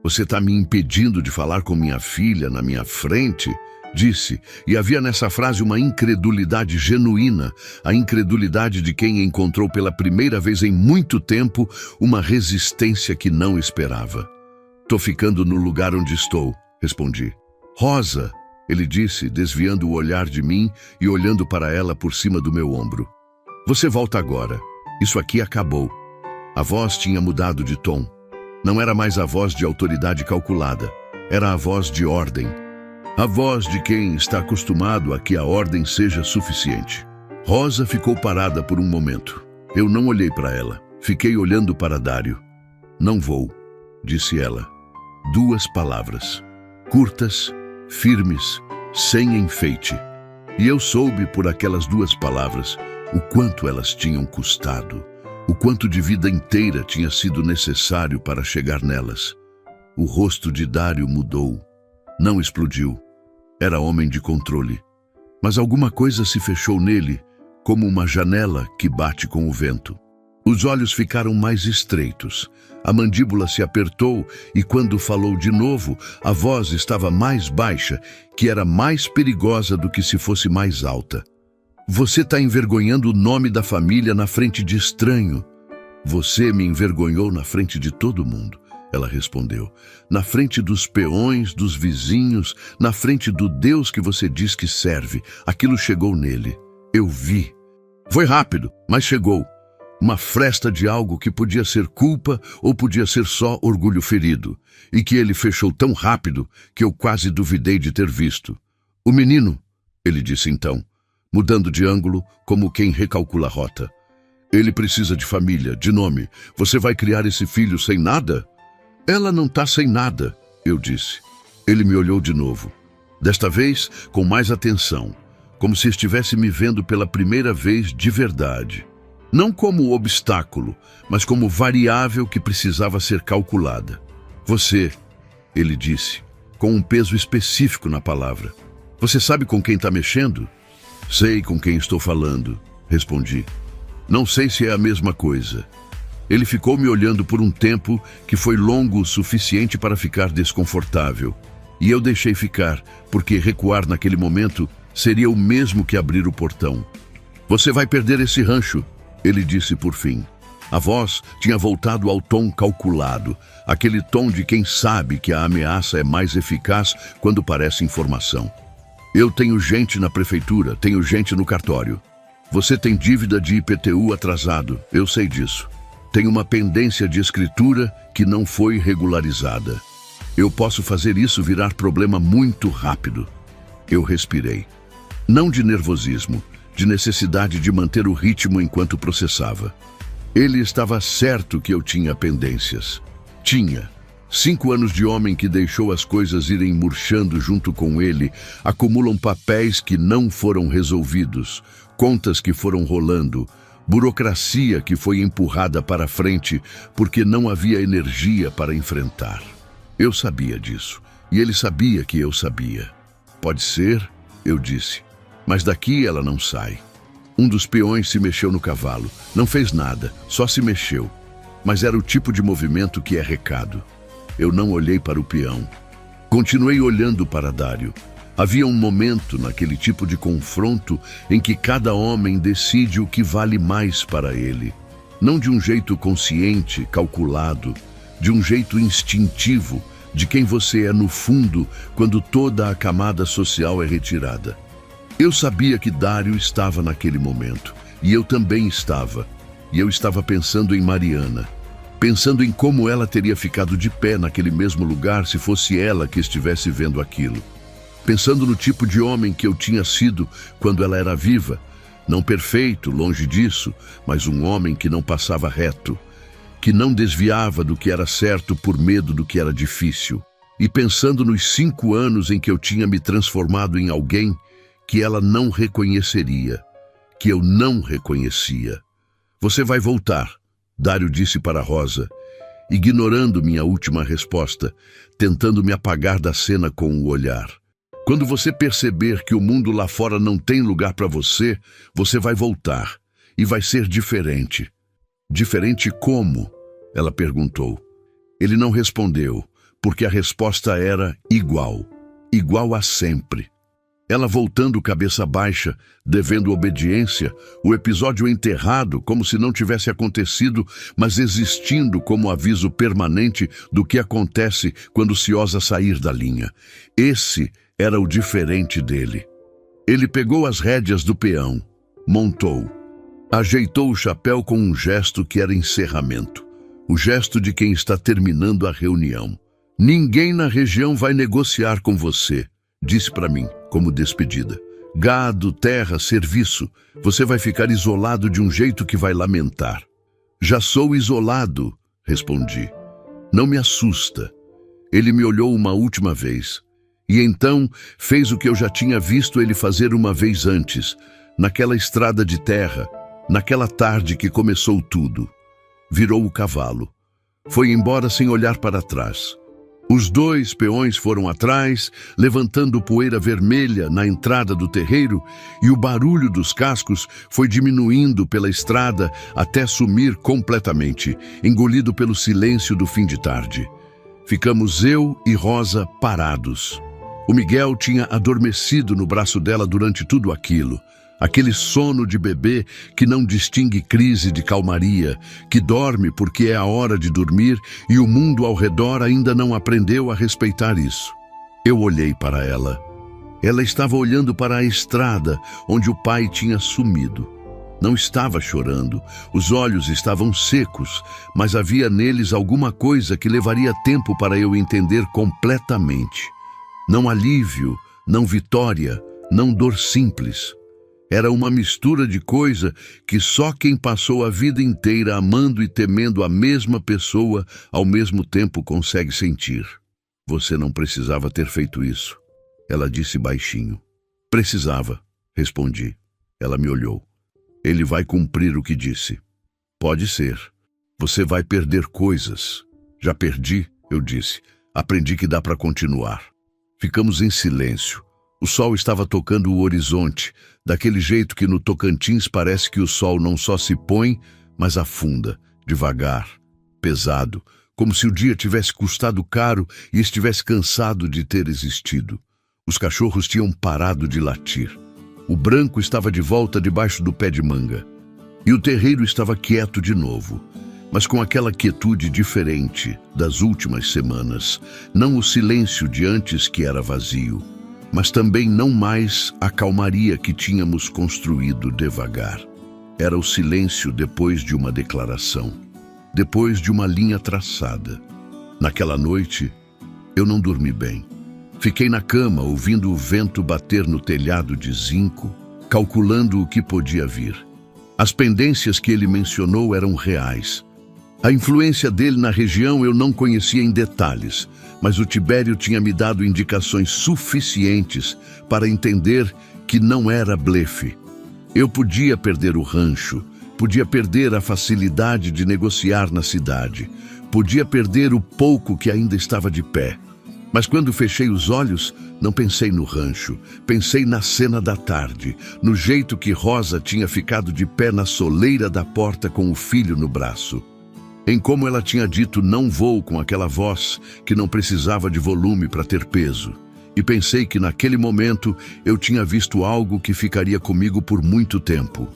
Você está me impedindo de falar com minha filha na minha frente? Disse, e havia nessa frase uma incredulidade genuína, a incredulidade de quem encontrou pela primeira vez em muito tempo uma resistência que não esperava. Tô ficando no lugar onde estou, respondi. Rosa, ele disse, desviando o olhar de mim e olhando para ela por cima do meu ombro. Você volta agora. Isso aqui acabou. A voz tinha mudado de tom. Não era mais a voz de autoridade calculada. Era a voz de ordem. A voz de quem está acostumado a que a ordem seja suficiente. Rosa ficou parada por um momento. Eu não olhei para ela. Fiquei olhando para Dário. Não vou, disse ela. 2 palavras. Curtas, firmes, sem enfeite. E eu soube por aquelas 2 palavras o quanto elas tinham custado. O quanto de vida inteira tinha sido necessário para chegar nelas. O rosto de Dário mudou. Não explodiu. Era homem de controle. Mas alguma coisa se fechou nele, como uma janela que bate com o vento. Os olhos ficaram mais estreitos. A mandíbula se apertou e quando falou de novo, a voz estava mais baixa, que era mais perigosa do que se fosse mais alta. Você está envergonhando o nome da família na frente de estranho. Você me envergonhou na frente de todo mundo, ela respondeu. Na frente dos peões, dos vizinhos, na frente do Deus que você diz que serve. Aquilo chegou nele. Eu vi. Foi rápido, mas chegou. Uma fresta de algo que podia ser culpa ou podia ser só orgulho ferido. E que ele fechou tão rápido que eu quase duvidei de ter visto. O menino, ele disse então, mudando de ângulo, como quem recalcula a rota. Ele precisa de família, de nome. Você vai criar esse filho sem nada? Ela não está sem nada, eu disse. Ele me olhou de novo. Desta vez, com mais atenção, como se estivesse me vendo pela primeira vez de verdade. Não como obstáculo, mas como variável que precisava ser calculada. Você, ele disse, com um peso específico na palavra. Você sabe com quem está mexendo? Sei com quem estou falando, respondi. Não sei se é a mesma coisa. Ele ficou me olhando por um tempo que foi longo o suficiente para ficar desconfortável. E eu deixei ficar, porque recuar naquele momento seria o mesmo que abrir o portão. Você vai perder esse rancho, ele disse por fim. A voz tinha voltado ao tom calculado, aquele tom de quem sabe que a ameaça é mais eficaz quando parece informação. Eu tenho gente na prefeitura, tenho gente no cartório. Você tem dívida de IPTU atrasado, eu sei disso. Tem uma pendência de escritura que não foi regularizada. Eu posso fazer isso virar problema muito rápido. Eu respirei. Não de nervosismo, de necessidade de manter o ritmo enquanto processava. Ele estava certo que eu tinha pendências. Tinha. 5 anos de homem que deixou as coisas irem murchando junto com ele, acumulam papéis que não foram resolvidos, contas que foram rolando, burocracia que foi empurrada para frente porque não havia energia para enfrentar. Eu sabia disso, e ele sabia que eu sabia. Pode ser, eu disse, mas daqui ela não sai. Um dos peões se mexeu no cavalo, não fez nada, só se mexeu. Mas era o tipo de movimento que é recado. Eu não olhei para o peão. Continuei olhando para Dário. Havia um momento naquele tipo de confronto em que cada homem decide o que vale mais para ele. Não de um jeito consciente, calculado, de um jeito instintivo, de quem você é no fundo quando toda a camada social é retirada. Eu sabia que Dário estava naquele momento, e eu também estava. E eu estava pensando em Mariana, pensando em como ela teria ficado de pé naquele mesmo lugar se fosse ela que estivesse vendo aquilo. Pensando no tipo de homem que eu tinha sido quando ela era viva, não perfeito, longe disso, mas um homem que não passava reto, que não desviava do que era certo por medo do que era difícil. E pensando nos 5 anos em que eu tinha me transformado em alguém que ela não reconheceria, que eu não reconhecia. Você vai voltar, Dário disse para Rosa, ignorando minha última resposta, tentando me apagar da cena com o olhar. Quando você perceber que o mundo lá fora não tem lugar para você, você vai voltar e vai ser diferente. Diferente como? Ela perguntou. Ele não respondeu, porque a resposta era igual. Igual a sempre. Ela voltando cabeça baixa, devendo obediência, o episódio enterrado como se não tivesse acontecido, mas existindo como aviso permanente do que acontece quando se ousa sair da linha. Esse era o diferente dele. Ele pegou as rédeas do peão, montou, ajeitou o chapéu com um gesto que era encerramento, o gesto de quem está terminando a reunião. Ninguém na região vai negociar com você, disse para mim, como despedida. Gado, terra, serviço, você vai ficar isolado de um jeito que vai lamentar. Já sou isolado, respondi. Não me assusta. Ele me olhou uma última vez. E então fez o que eu já tinha visto ele fazer uma vez antes, naquela estrada de terra, naquela tarde que começou tudo. Virou o cavalo. Foi embora sem olhar para trás. Os 2 peões foram atrás, levantando poeira vermelha na entrada do terreiro, e o barulho dos cascos foi diminuindo pela estrada até sumir completamente, engolido pelo silêncio do fim de tarde. Ficamos eu e Rosa parados. O Miguel tinha adormecido no braço dela durante tudo aquilo. Aquele sono de bebê que não distingue crise de calmaria, que dorme porque é a hora de dormir e o mundo ao redor ainda não aprendeu a respeitar isso. Eu olhei para ela. Ela estava olhando para a estrada onde o pai tinha sumido. Não estava chorando, os olhos estavam secos, mas havia neles alguma coisa que levaria tempo para eu entender completamente. Não alívio, não vitória, não dor simples. Era uma mistura de coisa que só quem passou a vida inteira amando e temendo a mesma pessoa ao mesmo tempo consegue sentir. Você não precisava ter feito isso, ela disse baixinho. Precisava, respondi. Ela me olhou. Ele vai cumprir o que disse. Pode ser. Você vai perder coisas. Já perdi, eu disse. Aprendi que dá para continuar. Ficamos em silêncio. O sol estava tocando o horizonte, daquele jeito que no Tocantins parece que o sol não só se põe, mas afunda, devagar, pesado, como se o dia tivesse custado caro e estivesse cansado de ter existido. Os cachorros tinham parado de latir. O branco estava de volta debaixo do pé de manga. E o terreiro estava quieto de novo, mas com aquela quietude diferente das últimas semanas, não o silêncio de antes que era vazio, mas também não mais a calmaria que tínhamos construído devagar. Era o silêncio depois de uma declaração, depois de uma linha traçada. Naquela noite, eu não dormi bem. Fiquei na cama ouvindo o vento bater no telhado de zinco, calculando o que podia vir. As pendências que ele mencionou eram reais. A influência dele na região eu não conhecia em detalhes, mas o Tibério tinha me dado indicações suficientes para entender que não era blefe. Eu podia perder o rancho, podia perder a facilidade de negociar na cidade, podia perder o pouco que ainda estava de pé. Mas quando fechei os olhos, não pensei no rancho, pensei na cena da tarde, no jeito que Rosa tinha ficado de pé na soleira da porta com o filho no braço. Em como ela tinha dito não vou com aquela voz que não precisava de volume para ter peso. E pensei que naquele momento eu tinha visto algo que ficaria comigo por muito tempo.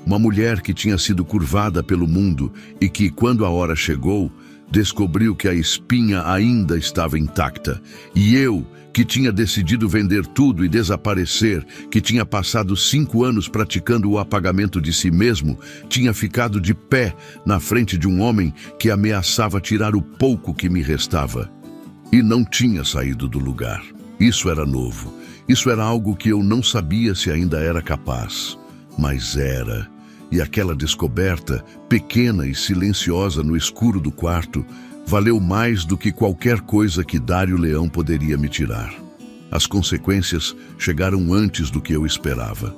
Uma mulher que tinha sido curvada pelo mundo e que, quando a hora chegou, descobriu que a espinha ainda estava intacta. E eu, que tinha decidido vender tudo e desaparecer, que tinha passado 5 anos praticando o apagamento de si mesmo, tinha ficado de pé na frente de um homem que ameaçava tirar o pouco que me restava. E não tinha saído do lugar. Isso era novo. Isso era algo que eu não sabia se ainda era capaz. Mas era. E aquela descoberta, pequena e silenciosa no escuro do quarto, valeu mais do que qualquer coisa que Dário Leão poderia me tirar. As consequências chegaram antes do que eu esperava.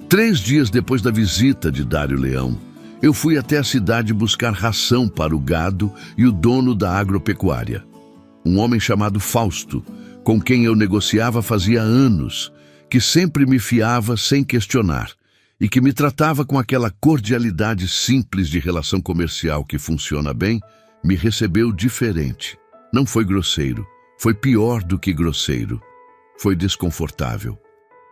3 dias depois da visita de Dário Leão, eu fui até a cidade buscar ração para o gado e o dono da agropecuária. Um homem chamado Fausto, com quem eu negociava fazia anos, que sempre me fiava sem questionar e que me tratava com aquela cordialidade simples de relação comercial que funciona bem, me recebeu diferente. Não foi grosseiro, foi pior do que grosseiro. Foi desconfortável.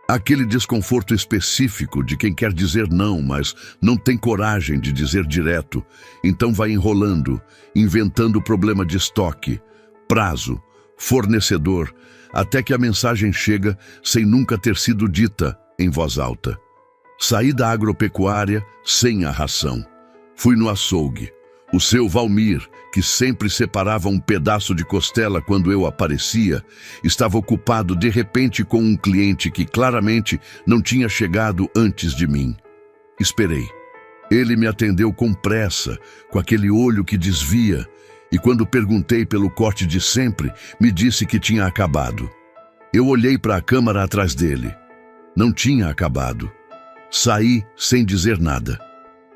Aquele desconforto específico de quem quer dizer não, mas não tem coragem de dizer direto, então vai enrolando, inventando problema de estoque, prazo, fornecedor, até que a mensagem chega sem nunca ter sido dita em voz alta. Saí da agropecuária sem a ração. Fui no açougue. O seu Valmir, que sempre separava um pedaço de costela quando eu aparecia, estava ocupado de repente com um cliente que claramente não tinha chegado antes de mim. Esperei. Ele me atendeu com pressa, com aquele olho que desvia, e quando perguntei pelo corte de sempre, me disse que tinha acabado. Eu olhei para a câmara atrás dele. Não tinha acabado. Saí sem dizer nada.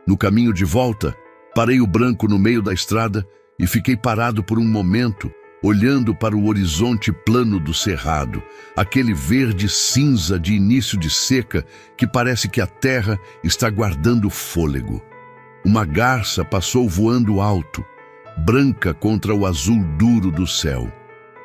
No caminho de volta, parei o branco no meio da estrada e fiquei parado por um momento, olhando para o horizonte plano do cerrado, aquele verde cinza de início de seca que parece que a terra está guardando fôlego. Uma garça passou voando alto, branca contra o azul duro do céu.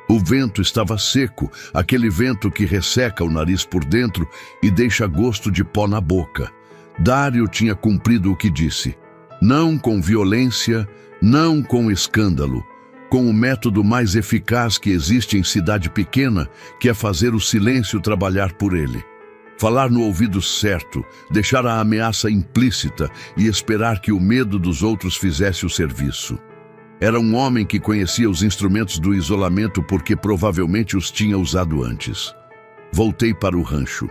O vento estava seco, aquele vento que resseca o nariz por dentro e deixa gosto de pó na boca. Dário tinha cumprido o que disse. Não com violência, não com escândalo, com o método mais eficaz que existe em cidade pequena, que é fazer o silêncio trabalhar por ele. Falar no ouvido certo, deixar a ameaça implícita e esperar que o medo dos outros fizesse o serviço. Era um homem que conhecia os instrumentos do isolamento porque provavelmente os tinha usado antes. Voltei para o rancho.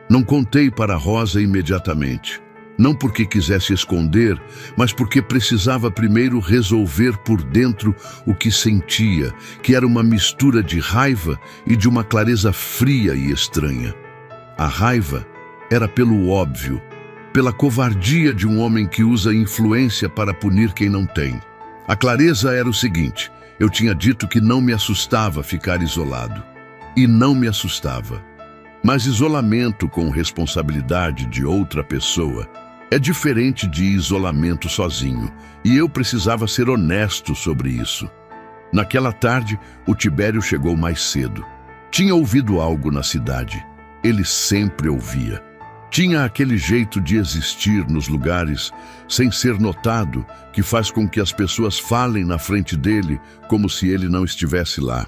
Não contei para Rosa imediatamente. Não porque quisesse esconder, mas porque precisava primeiro resolver por dentro o que sentia, que era uma mistura de raiva e de uma clareza fria e estranha. A raiva era pelo óbvio, pela covardia de um homem que usa influência para punir quem não tem. A clareza era o seguinte: eu tinha dito que não me assustava ficar isolado. E não me assustava. Mas isolamento com responsabilidade de outra pessoa é diferente de isolamento sozinho, e eu precisava ser honesto sobre isso. Naquela tarde, o Tibério chegou mais cedo. Tinha ouvido algo na cidade. Ele sempre ouvia. Tinha aquele jeito de existir nos lugares, sem ser notado, que faz com que as pessoas falem na frente dele como se ele não estivesse lá.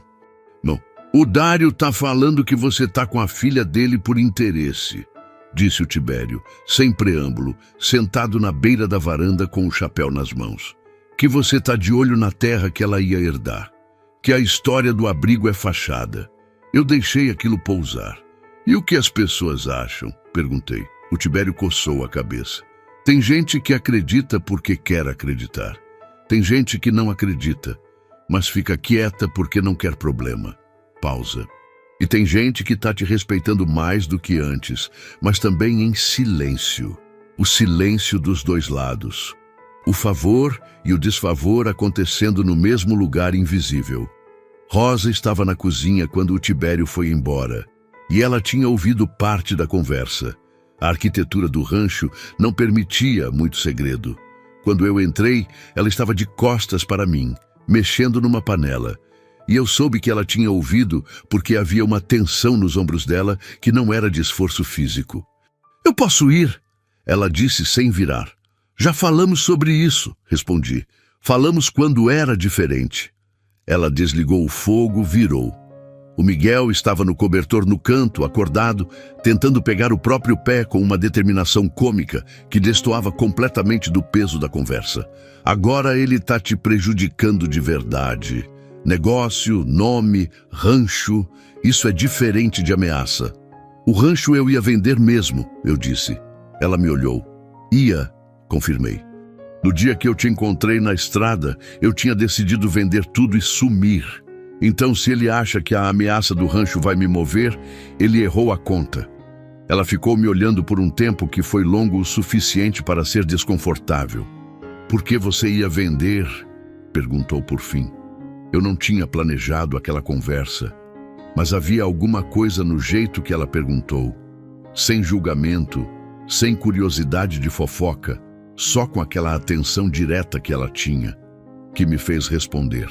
Não. O Dário tá falando que você tá com a filha dele por interesse, disse o Tibério, sem preâmbulo, sentado na beira da varanda com o chapéu nas mãos. Que você tá de olho na terra que ela ia herdar. Que a história do abrigo é fachada. Eu deixei aquilo pousar. E o que as pessoas acham? Perguntei. O Tibério coçou a cabeça. Tem gente que acredita porque quer acreditar. Tem gente que não acredita, mas fica quieta porque não quer problema. Pausa. E tem gente que está te respeitando mais do que antes, mas também em silêncio. O silêncio dos dois lados. O favor e o desfavor acontecendo no mesmo lugar invisível. Rosa estava na cozinha quando o Tibério foi embora, e ela tinha ouvido parte da conversa. A arquitetura do rancho não permitia muito segredo. Quando eu entrei, ela estava de costas para mim, mexendo numa panela. E eu soube que ela tinha ouvido porque havia uma tensão nos ombros dela que não era de esforço físico. Eu posso ir? Ela disse sem virar. Já falamos sobre isso, respondi. Falamos quando era diferente. Ela desligou o fogo, virou. O Miguel estava no cobertor no canto, acordado, tentando pegar o próprio pé com uma determinação cômica que destoava completamente do peso da conversa. Agora ele tá te prejudicando de verdade. Negócio, nome, rancho, isso é diferente de ameaça. O rancho eu ia vender mesmo, eu disse. Ela me olhou. Ia, confirmei. No dia que eu te encontrei na estrada, eu tinha decidido vender tudo e sumir. Então, se ele acha que a ameaça do rancho vai me mover, ele errou a conta. Ela ficou me olhando por um tempo que foi longo o suficiente para ser desconfortável. Por que você ia vender? Perguntou por fim. Eu não tinha planejado aquela conversa, mas havia alguma coisa no jeito que ela perguntou. Sem julgamento, sem curiosidade de fofoca, só com aquela atenção direta que ela tinha, que me fez responder.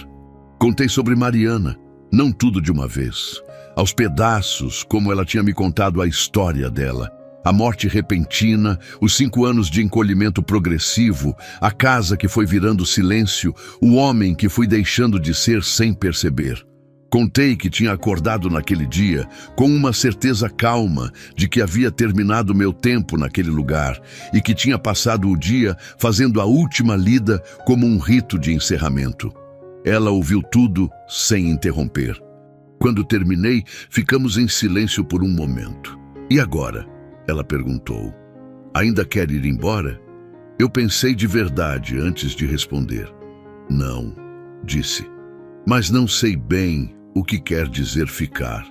Contei sobre Mariana, não tudo de uma vez, aos pedaços, como ela tinha me contado a história dela. A morte repentina, os 5 anos de encolhimento progressivo, a casa que foi virando silêncio, o homem que fui deixando de ser sem perceber. Contei que tinha acordado naquele dia com uma certeza calma de que havia terminado meu tempo naquele lugar e que tinha passado o dia fazendo a última lida como um rito de encerramento. Ela ouviu tudo sem interromper. Quando terminei, ficamos em silêncio por um momento. E agora? Ela perguntou. Ainda quer ir embora? Eu pensei de verdade antes de responder. Não, disse. Mas não sei bem o que quer dizer ficar.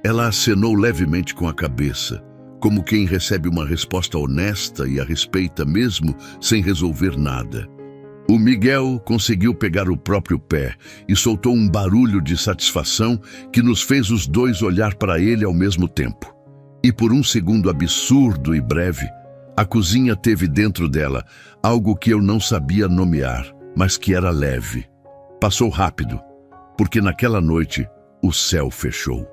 Ela acenou levemente com a cabeça, como quem recebe uma resposta honesta e a respeita mesmo sem resolver nada. O Miguel conseguiu pegar o próprio pé e soltou um barulho de satisfação que nos fez os dois olhar para ele ao mesmo tempo. E por um segundo absurdo e breve, a cozinha teve dentro dela algo que eu não sabia nomear, mas que era leve. Passou rápido, porque naquela noite o céu fechou.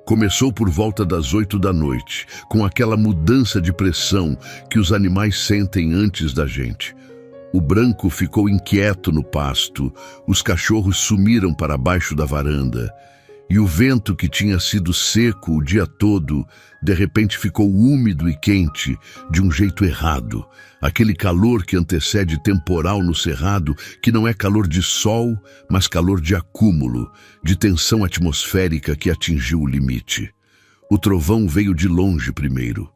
Começou por volta das 8 da noite, com aquela mudança de pressão que os animais sentem antes da gente. O branco ficou inquieto no pasto, os cachorros sumiram para baixo da varanda, e o vento que tinha sido seco o dia todo, de repente ficou úmido e quente, de um jeito errado. Aquele calor que antecede temporal no cerrado, que não é calor de sol, mas calor de acúmulo, de tensão atmosférica que atingiu o limite. O trovão veio de longe primeiro.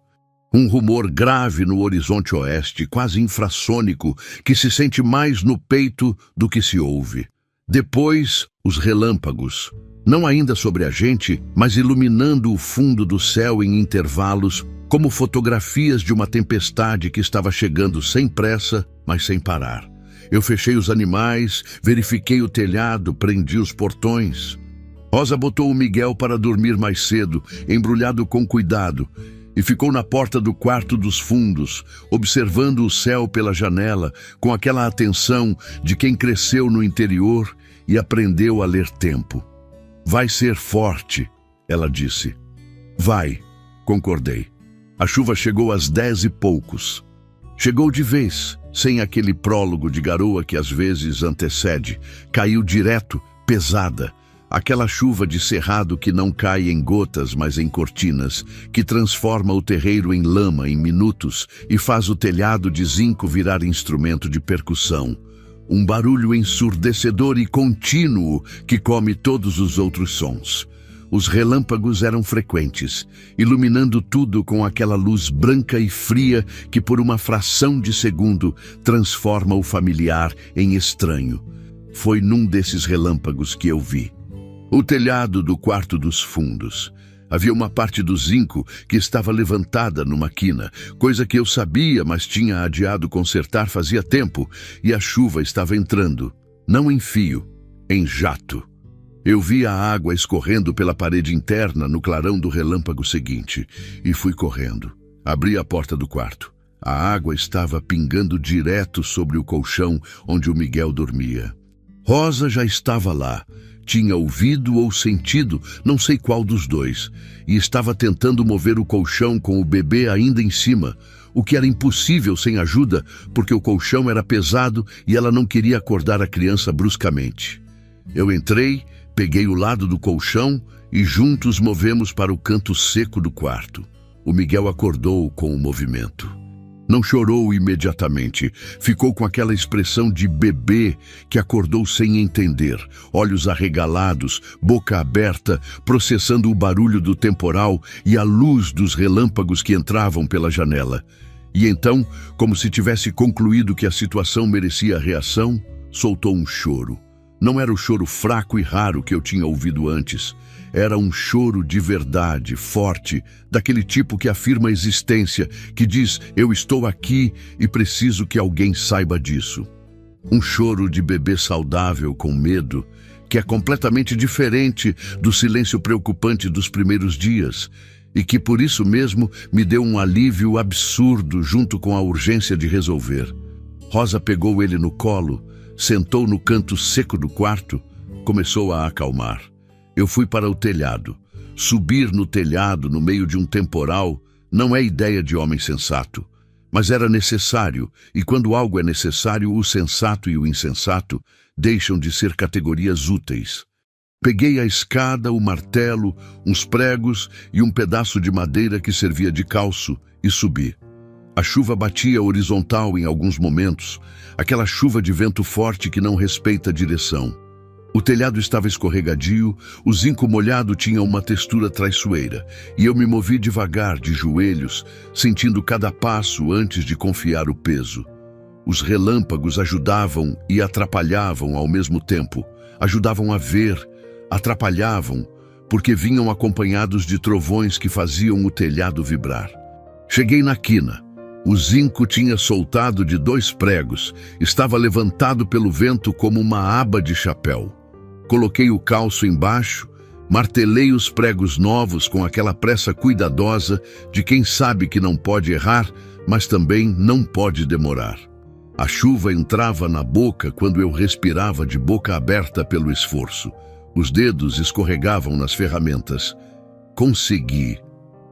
Um rumor grave no horizonte oeste, quase infrassônico, que se sente mais no peito do que se ouve. Depois, os relâmpagos. Não ainda sobre a gente, mas iluminando o fundo do céu em intervalos, como fotografias de uma tempestade que estava chegando sem pressa, mas sem parar. Eu fechei os animais, verifiquei o telhado, prendi os portões. Rosa botou o Miguel para dormir mais cedo, embrulhado com cuidado, e ficou na porta do quarto dos fundos, observando o céu pela janela, com aquela atenção de quem cresceu no interior e aprendeu a ler tempo. Vai ser forte, ela disse. Vai, concordei. A chuva chegou às 10 e poucos. Chegou de vez, sem aquele prólogo de garoa que às vezes antecede. Caiu direto, pesada. Aquela chuva de cerrado que não cai em gotas, mas em cortinas, que transforma o terreiro em lama em minutos e faz o telhado de zinco virar instrumento de percussão. Um barulho ensurdecedor e contínuo que come todos os outros sons. Os relâmpagos eram frequentes, iluminando tudo com aquela luz branca e fria que por uma fração de segundo transforma o familiar em estranho. Foi num desses relâmpagos que eu vi. O telhado do quarto dos fundos. Havia uma parte do zinco que estava levantada numa quina, coisa que eu sabia, mas tinha adiado consertar fazia tempo, e a chuva estava entrando, não em fio, em jato. Eu vi a água escorrendo pela parede interna no clarão do relâmpago seguinte, e fui correndo. Abri a porta do quarto. A água estava pingando direto sobre o colchão onde o Miguel dormia. Rosa já estava lá. Tinha ouvido ou sentido, não sei qual dos dois, e estava tentando mover o colchão com o bebê ainda em cima, o que era impossível sem ajuda, porque o colchão era pesado e ela não queria acordar a criança bruscamente. Eu entrei, peguei o lado do colchão e juntos movemos para o canto seco do quarto. O Miguel acordou com o movimento. Não chorou imediatamente, ficou com aquela expressão de bebê que acordou sem entender, olhos arregalados, boca aberta, processando o barulho do temporal e a luz dos relâmpagos que entravam pela janela. E então, como se tivesse concluído que a situação merecia reação, soltou um choro. Não era o choro fraco e raro que eu tinha ouvido antes. Era um choro de verdade, forte, daquele tipo que afirma a existência, que diz: eu estou aqui e preciso que alguém saiba disso. Um choro de bebê saudável com medo, que é completamente diferente do silêncio preocupante dos primeiros dias, e que por isso mesmo me deu um alívio absurdo junto com a urgência de resolver. Rosa pegou ele no colo, sentou no canto seco do quarto, começou a acalmar. Eu fui para o telhado. Subir no telhado no meio de um temporal não é ideia de homem sensato, mas era necessário, e quando algo é necessário, o sensato e o insensato deixam de ser categorias úteis. Peguei a escada, o martelo, uns pregos e um pedaço de madeira que servia de calço e subi. A chuva batia horizontal em alguns momentos, aquela chuva de vento forte que não respeita a direção. O telhado estava escorregadio, o zinco molhado tinha uma textura traiçoeira, e eu me movi devagar, de joelhos, sentindo cada passo antes de confiar o peso. Os relâmpagos ajudavam e atrapalhavam ao mesmo tempo. Ajudavam a ver, atrapalhavam, porque vinham acompanhados de trovões que faziam o telhado vibrar. Cheguei na quina. O zinco tinha soltado de 2 pregos, estava levantado pelo vento como uma aba de chapéu. Coloquei o calço embaixo, martelei os pregos novos com aquela pressa cuidadosa de quem sabe que não pode errar, mas também não pode demorar. A chuva entrava na boca quando eu respirava de boca aberta pelo esforço. Os dedos escorregavam nas ferramentas. Consegui.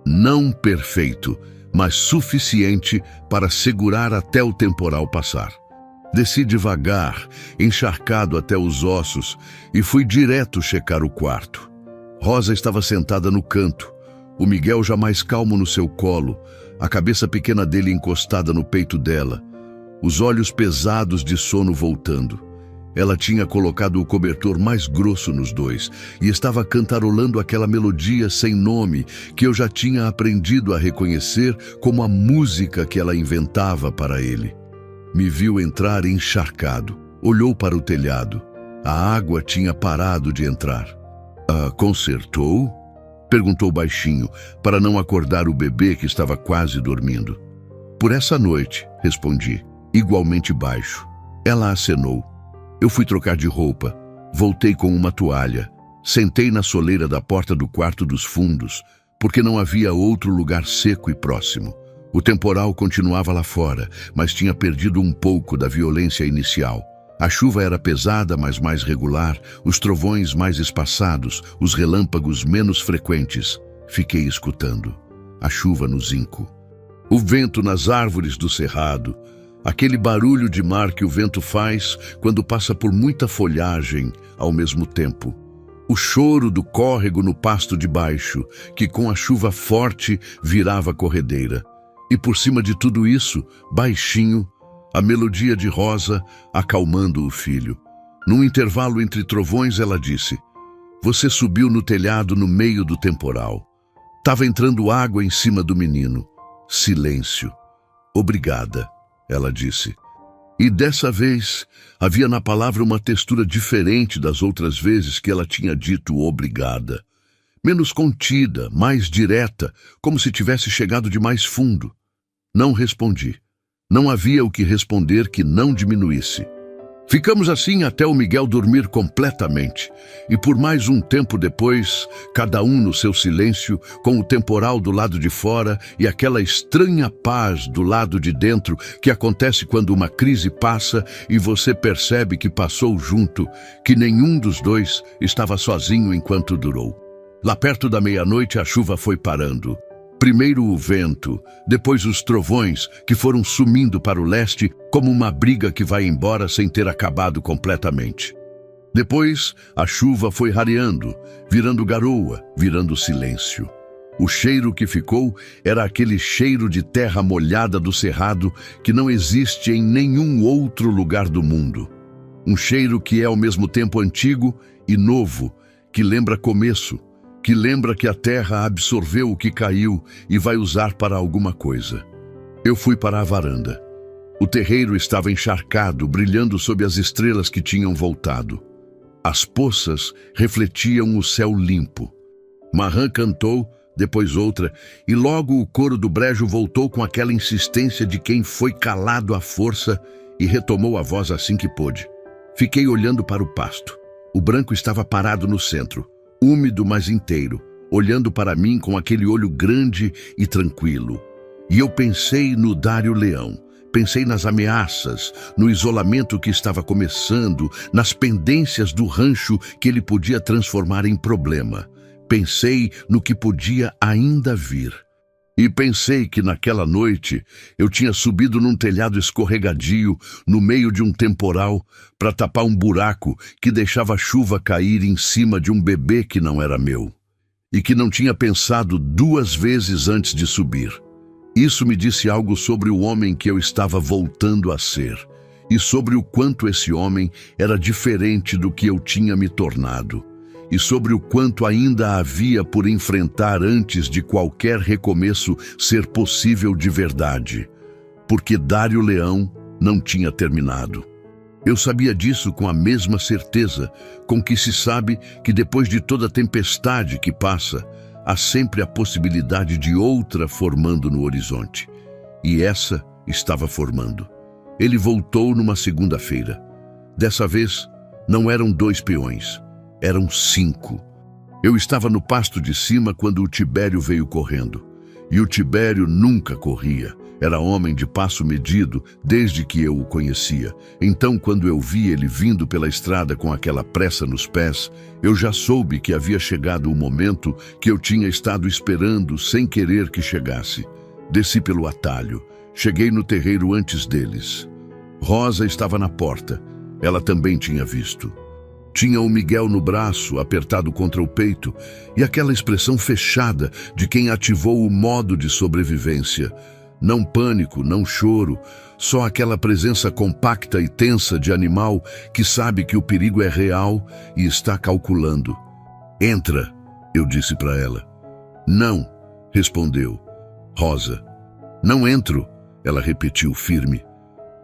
Não perfeito, mas suficiente para segurar até o temporal passar. Desci devagar, encharcado até os ossos, e fui direto checar o quarto. Rosa estava sentada no canto, o Miguel já mais calmo no seu colo, a cabeça pequena dele encostada no peito dela, os olhos pesados de sono voltando. Ela tinha colocado o cobertor mais grosso nos dois e estava cantarolando aquela melodia sem nome que eu já tinha aprendido a reconhecer como a música que ela inventava para ele. Me viu entrar encharcado, olhou para o telhado. A água tinha parado de entrar. Consertou? Perguntou baixinho, para não acordar o bebê que estava quase dormindo. Por essa noite, respondi, igualmente baixo. Ela acenou. Eu fui trocar de roupa, voltei com uma toalha, sentei na soleira da porta do quarto dos fundos, porque não havia outro lugar seco e próximo. O temporal continuava lá fora, mas tinha perdido um pouco da violência inicial. A chuva era pesada, mas mais regular, os trovões mais espaçados, os relâmpagos menos frequentes. Fiquei escutando. A chuva no zinco. O vento nas árvores do cerrado. Aquele barulho de mar que o vento faz quando passa por muita folhagem ao mesmo tempo. O choro do córrego no pasto de baixo, que com a chuva forte virava corredeira. E por cima de tudo isso, baixinho, a melodia de Rosa acalmando o filho. Num intervalo entre trovões, ela disse: "Você subiu no telhado no meio do temporal. Tava entrando água em cima do menino. Silêncio. Obrigada", ela disse. E dessa vez, havia na palavra uma textura diferente das outras vezes que ela tinha dito obrigada. Menos contida, mais direta, como se tivesse chegado de mais fundo. Não respondi. Não havia o que responder que não diminuísse. Ficamos assim até o Miguel dormir completamente, e por mais um tempo depois, cada um no seu silêncio, com o temporal do lado de fora e aquela estranha paz do lado de dentro que acontece quando uma crise passa e você percebe que passou junto, que nenhum dos dois estava sozinho enquanto durou. Lá perto da meia-noite a chuva foi parando. Primeiro o vento, depois os trovões, que foram sumindo para o leste como uma briga que vai embora sem ter acabado completamente. Depois, a chuva foi rareando, virando garoa, virando silêncio. O cheiro que ficou era aquele cheiro de terra molhada do cerrado que não existe em nenhum outro lugar do mundo. Um cheiro que é ao mesmo tempo antigo e novo, que lembra começo, que lembra que a terra absorveu o que caiu e vai usar para alguma coisa. Eu fui para a varanda. O terreiro estava encharcado, brilhando sob as estrelas que tinham voltado. As poças refletiam o céu limpo. Marrã cantou, depois outra, e logo o coro do brejo voltou com aquela insistência de quem foi calado à força e retomou a voz assim que pôde. Fiquei olhando para o pasto. O branco estava parado no centro, úmido mas inteiro, olhando para mim com aquele olho grande e tranquilo. E eu pensei no Dário Leão. Pensei nas ameaças, no isolamento que estava começando, nas pendências do rancho que ele podia transformar em problema. Pensei no que podia ainda vir. E pensei que naquela noite eu tinha subido num telhado escorregadio no meio de um temporal para tapar um buraco que deixava a chuva cair em cima de um bebê que não era meu. E que não tinha pensado 2 vezes antes de subir. Isso me disse algo sobre o homem que eu estava voltando a ser, e sobre o quanto esse homem era diferente do que eu tinha me tornado, e sobre o quanto ainda havia por enfrentar antes de qualquer recomeço ser possível de verdade, porque Dário Leão não tinha terminado. Eu sabia disso com a mesma certeza com que se sabe que depois de toda tempestade que passa, há sempre a possibilidade de outra formando no horizonte. E essa estava formando. Ele voltou numa segunda-feira. Dessa vez, não eram 2 peões, eram 5. Eu estava no pasto de cima quando o Tibério veio correndo. E o Tibério nunca corria. Era homem de passo medido desde que eu o conhecia. Então, quando eu vi ele vindo pela estrada com aquela pressa nos pés, eu já soube que havia chegado o momento que eu tinha estado esperando sem querer que chegasse. Desci pelo atalho. Cheguei no terreiro antes deles. Rosa estava na porta. Ela também tinha visto. Tinha o Miguel no braço, apertado contra o peito, e aquela expressão fechada de quem ativou o modo de sobrevivência. Não pânico, não choro, só aquela presença compacta e tensa de animal que sabe que o perigo é real e está calculando. Entra, eu disse para ela. Não, respondeu. Rosa. Não entro, ela repetiu firme.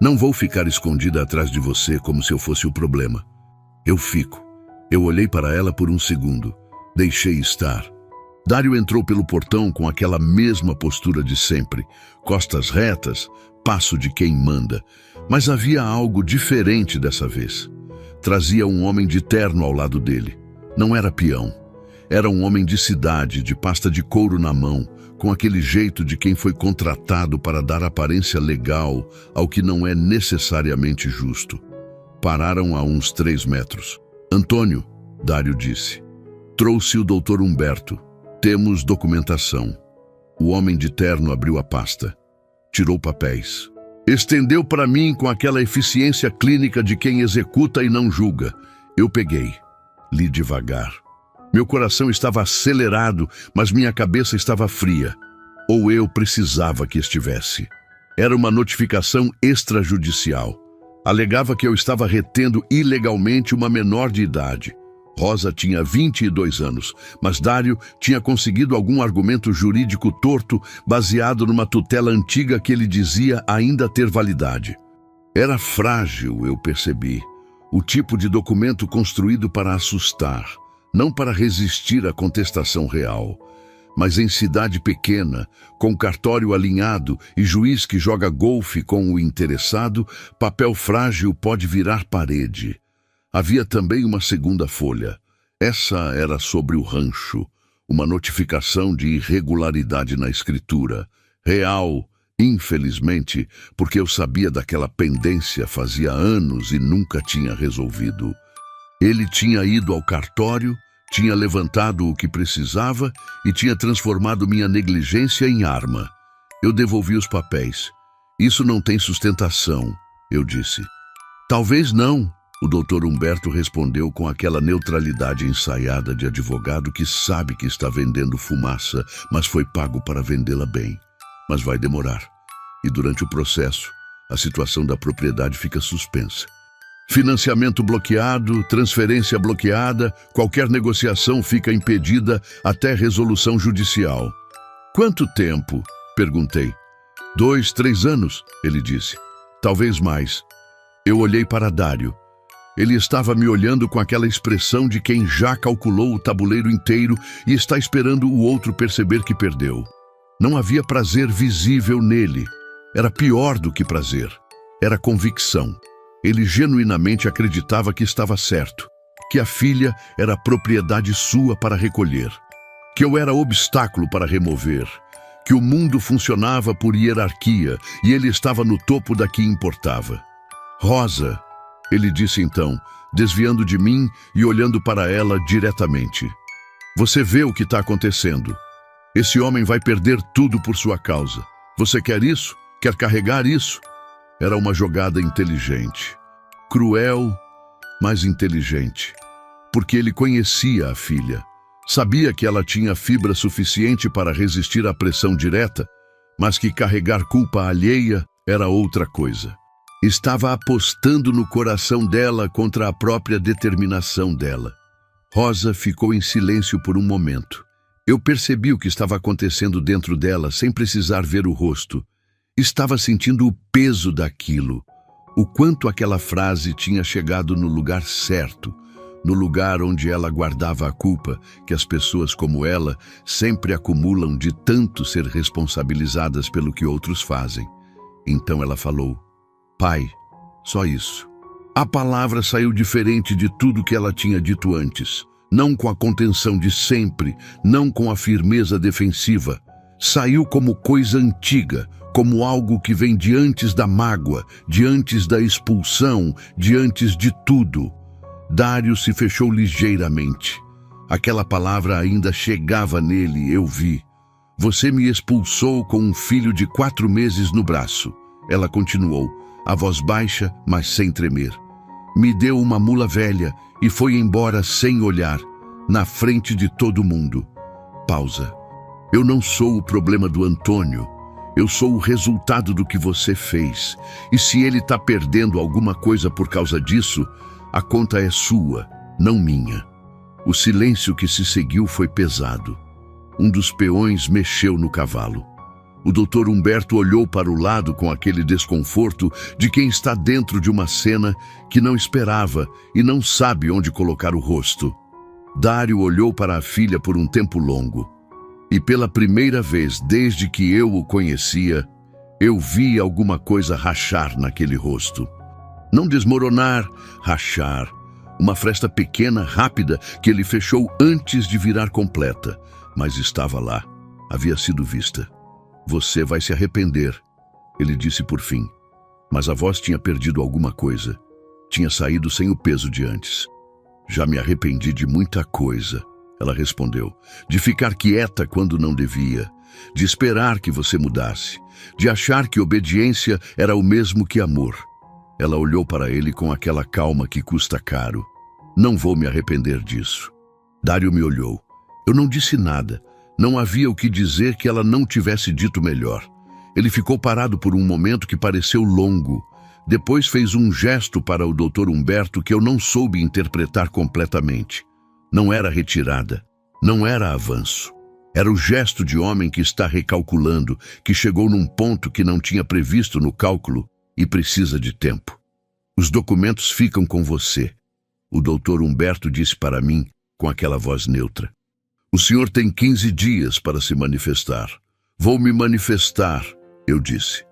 Não vou ficar escondida atrás de você como se eu fosse o problema. Eu fico. Eu olhei para ela por um segundo. Deixei estar. Dário entrou pelo portão com aquela mesma postura de sempre, costas retas, passo de quem manda. Mas havia algo diferente dessa vez. Trazia um homem de terno ao lado dele. Não era peão. Era um homem de cidade, de pasta de couro na mão, com aquele jeito de quem foi contratado para dar aparência legal ao que não é necessariamente justo. Pararam a uns 3 metros. Antônio, Dário disse. Trouxe o doutor Humberto. Temos documentação. O homem de terno abriu a pasta. Tirou papéis. Estendeu para mim com aquela eficiência clínica de quem executa e não julga. Eu peguei. Li devagar. Meu coração estava acelerado, mas minha cabeça estava fria. Ou eu precisava que estivesse. Era uma notificação extrajudicial. Alegava que eu estava retendo ilegalmente uma menor de idade. Rosa tinha 22 anos, mas Dário tinha conseguido algum argumento jurídico torto baseado numa tutela antiga que ele dizia ainda ter validade. Era frágil, eu percebi. O tipo de documento construído para assustar, não para resistir à contestação real. Mas em cidade pequena, com cartório alinhado e juiz que joga golfe com o interessado, papel frágil pode virar parede. Havia também uma segunda folha. Essa era sobre o rancho, uma notificação de irregularidade na escritura. Real, infelizmente, porque eu sabia daquela pendência fazia anos e nunca tinha resolvido. Ele tinha ido ao cartório, tinha levantado o que precisava e tinha transformado minha negligência em arma. Eu devolvi os papéis. Isso não tem sustentação, eu disse. Talvez não. O doutor Humberto respondeu com aquela neutralidade ensaiada de advogado que sabe que está vendendo fumaça, mas foi pago para vendê-la bem. Mas vai demorar. E durante o processo, a situação da propriedade fica suspensa. Financiamento bloqueado, transferência bloqueada, qualquer negociação fica impedida até resolução judicial. Quanto tempo? Perguntei. 2, 3 anos, ele disse. Talvez mais. Eu olhei para Dário. Ele estava me olhando com aquela expressão de quem já calculou o tabuleiro inteiro e está esperando o outro perceber que perdeu. Não havia prazer visível nele. Era pior do que prazer. Era convicção. Ele genuinamente acreditava que estava certo, que a filha era propriedade sua para recolher, que eu era obstáculo para remover, que o mundo funcionava por hierarquia e ele estava no topo da que importava. Rosa, ele disse então, desviando de mim e olhando para ela diretamente. Você vê o que está acontecendo. Esse homem vai perder tudo por sua causa. Você quer isso? Quer carregar isso? Era uma jogada inteligente. Cruel, mas inteligente. Porque ele conhecia a filha. Sabia que ela tinha fibra suficiente para resistir à pressão direta, mas que carregar culpa alheia era outra coisa. Estava apostando no coração dela contra a própria determinação dela. Rosa ficou em silêncio por um momento. Eu percebi o que estava acontecendo dentro dela sem precisar ver o rosto. Estava sentindo o peso daquilo, o quanto aquela frase tinha chegado no lugar certo, no lugar onde ela guardava a culpa que as pessoas como ela sempre acumulam de tanto ser responsabilizadas pelo que outros fazem. Então ela falou: pai, só isso. A palavra saiu diferente de tudo que ela tinha dito antes. Não com a contenção de sempre, não com a firmeza defensiva. Saiu como coisa antiga, como algo que vem de antes da mágoa, de antes da expulsão, de antes de tudo. Dário se fechou ligeiramente. Aquela palavra ainda chegava nele, eu vi. Você me expulsou com um filho de 4 meses no braço. Ela continuou, a voz baixa, mas sem tremer. Me deu uma mula velha e foi embora sem olhar, na frente de todo mundo. Pausa. Eu não sou o problema do Antônio. Eu sou o resultado do que você fez. E se ele está perdendo alguma coisa por causa disso, a conta é sua, não minha. O silêncio que se seguiu foi pesado. Um dos peões mexeu no cavalo. O doutor Humberto olhou para o lado com aquele desconforto de quem está dentro de uma cena que não esperava e não sabe onde colocar o rosto. Dário olhou para a filha por um tempo longo. E pela primeira vez desde que eu o conhecia, eu vi alguma coisa rachar naquele rosto. Não desmoronar, rachar. Uma fresta pequena, rápida, que ele fechou antes de virar completa. Mas estava lá. Havia sido vista. Você vai se arrepender, ele disse por fim. Mas a voz tinha perdido alguma coisa. Tinha saído sem o peso de antes. Já me arrependi de muita coisa, ela respondeu. De ficar quieta quando não devia. De esperar que você mudasse. De achar que obediência era o mesmo que amor. Ela olhou para ele com aquela calma que custa caro. Não vou me arrepender disso. Dário me olhou. Eu não disse nada. Não havia o que dizer que ela não tivesse dito melhor. Ele ficou parado por um momento que pareceu longo. Depois fez um gesto para o Dr. Humberto que eu não soube interpretar completamente. Não era retirada. Não era avanço. Era o gesto de homem que está recalculando, que chegou num ponto que não tinha previsto no cálculo e precisa de tempo. Os documentos ficam com você. O Dr. Humberto disse para mim, com aquela voz neutra. O senhor tem 15 dias para se manifestar. Vou me manifestar, eu disse.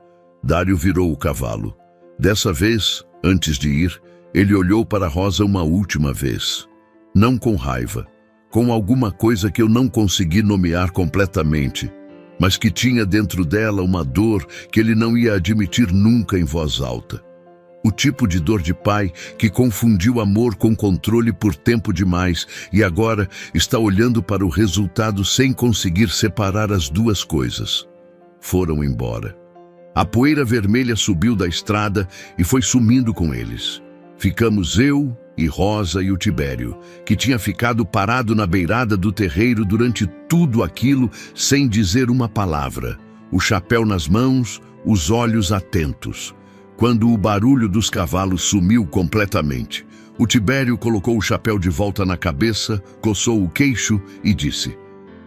Dário virou o cavalo. Dessa vez, antes de ir, ele olhou para Rosa uma última vez. Não com raiva, com alguma coisa que eu não consegui nomear completamente, mas que tinha dentro dela uma dor que ele não ia admitir nunca em voz alta. O tipo de dor de pai que confundiu amor com controle por tempo demais e agora está olhando para o resultado sem conseguir separar as duas coisas. Foram embora. A poeira vermelha subiu da estrada e foi sumindo com eles. Ficamos eu e Rosa e o Tibério, que tinha ficado parado na beirada do terreiro durante tudo aquilo sem dizer uma palavra, o chapéu nas mãos, os olhos atentos. Quando o barulho dos cavalos sumiu completamente, o Tibério colocou o chapéu de volta na cabeça, coçou o queixo e disse: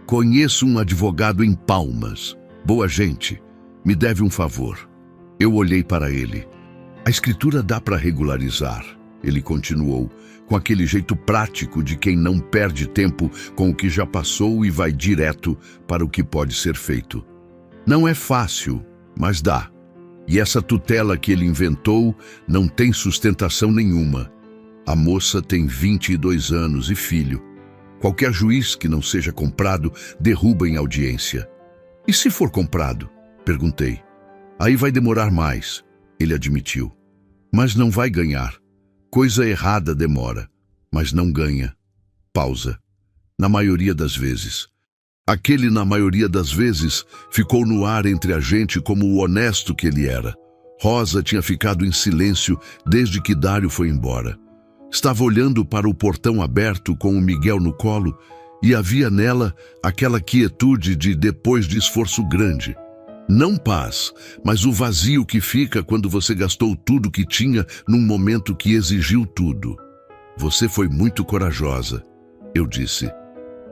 Conheço um advogado em Palmas. Boa gente. Me deve um favor. Eu olhei para ele. A escritura dá para regularizar, ele continuou, com aquele jeito prático de quem não perde tempo com o que já passou e vai direto para o que pode ser feito. Não é fácil, mas dá. E essa tutela que ele inventou não tem sustentação nenhuma. A moça tem 22 anos e filho. Qualquer juiz que não seja comprado derruba em audiência. E se for comprado? Perguntei. Aí vai demorar mais, ele admitiu. Mas não vai ganhar. Coisa errada demora, mas não ganha. Pausa. Na maioria das vezes. Aquele na maioria das vezes ficou no ar entre a gente como o honesto que ele era. Rosa tinha ficado em silêncio desde que Dário foi embora. Estava olhando para o portão aberto com o Miguel no colo e havia nela aquela quietude de depois de esforço grande. Não paz, mas o vazio que fica quando você gastou tudo que tinha num momento que exigiu tudo. Você foi muito corajosa, eu disse.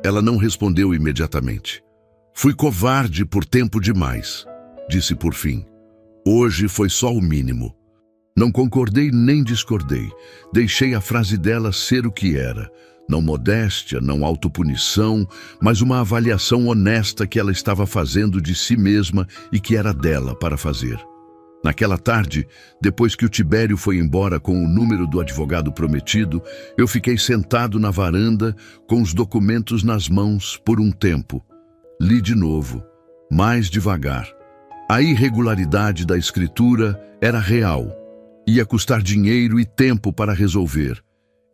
Ela não respondeu imediatamente. Fui covarde por tempo demais, disse por fim. Hoje foi só o mínimo. Não concordei nem discordei. Deixei a frase dela ser o que era. Não modéstia, não autopunição, mas uma avaliação honesta que ela estava fazendo de si mesma e que era dela para fazer. Naquela tarde, depois que o Tibério foi embora com o número do advogado prometido, eu fiquei sentado na varanda com os documentos nas mãos por um tempo. Li de novo, mais devagar. A irregularidade da escritura era real. Ia custar dinheiro e tempo para resolver.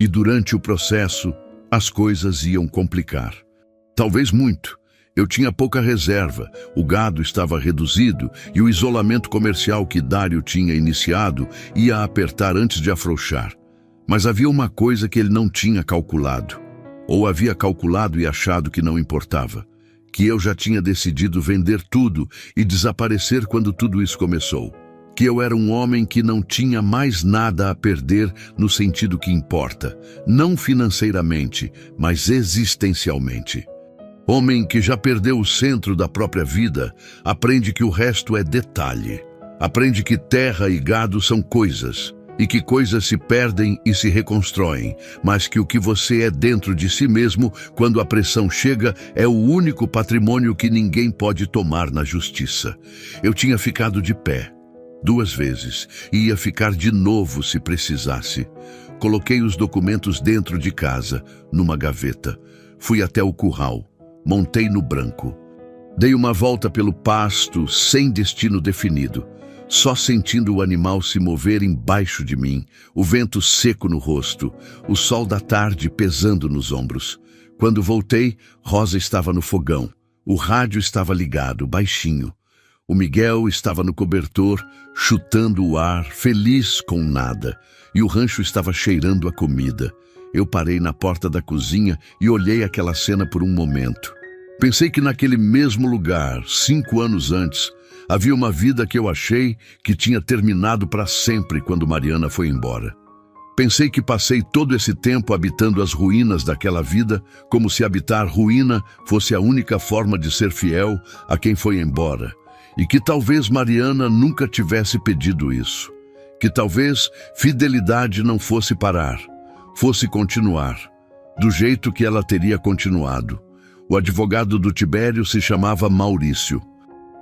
E durante o processo, as coisas iam complicar. Talvez muito. Eu tinha pouca reserva, o gado estava reduzido e o isolamento comercial que Dário tinha iniciado ia apertar antes de afrouxar. Mas havia uma coisa que ele não tinha calculado. Ou havia calculado e achado que não importava. Que eu já tinha decidido vender tudo e desaparecer quando tudo isso começou. Que eu era um homem que não tinha mais nada a perder no sentido que importa, não financeiramente, mas existencialmente. Homem que já perdeu o centro da própria vida, aprende que o resto é detalhe. Aprende que terra e gado são coisas, e que coisas se perdem e se reconstroem, mas que o que você é dentro de si mesmo, quando a pressão chega, é o único patrimônio que ninguém pode tomar na justiça. Eu tinha ficado de pé. 2 vezes, e ia ficar de novo se precisasse. Coloquei os documentos dentro de casa, numa gaveta. Fui até o curral. Montei no branco. Dei uma volta pelo pasto, sem destino definido. Só sentindo o animal se mover embaixo de mim, o vento seco no rosto, o sol da tarde pesando nos ombros. Quando voltei, Rosa estava no fogão. O rádio estava ligado, baixinho. O Miguel estava no cobertor, chutando o ar, feliz com nada, e o rancho estava cheirando a comida. Eu parei na porta da cozinha e olhei aquela cena por um momento. Pensei que naquele mesmo lugar, 5 anos antes, havia uma vida que eu achei que tinha terminado para sempre quando Mariana foi embora. Pensei que passei todo esse tempo habitando as ruínas daquela vida, como se habitar ruína fosse a única forma de ser fiel a quem foi embora. E que talvez Mariana nunca tivesse pedido isso. Que talvez fidelidade não fosse parar, fosse continuar, do jeito que ela teria continuado. O advogado do Tibério se chamava Maurício.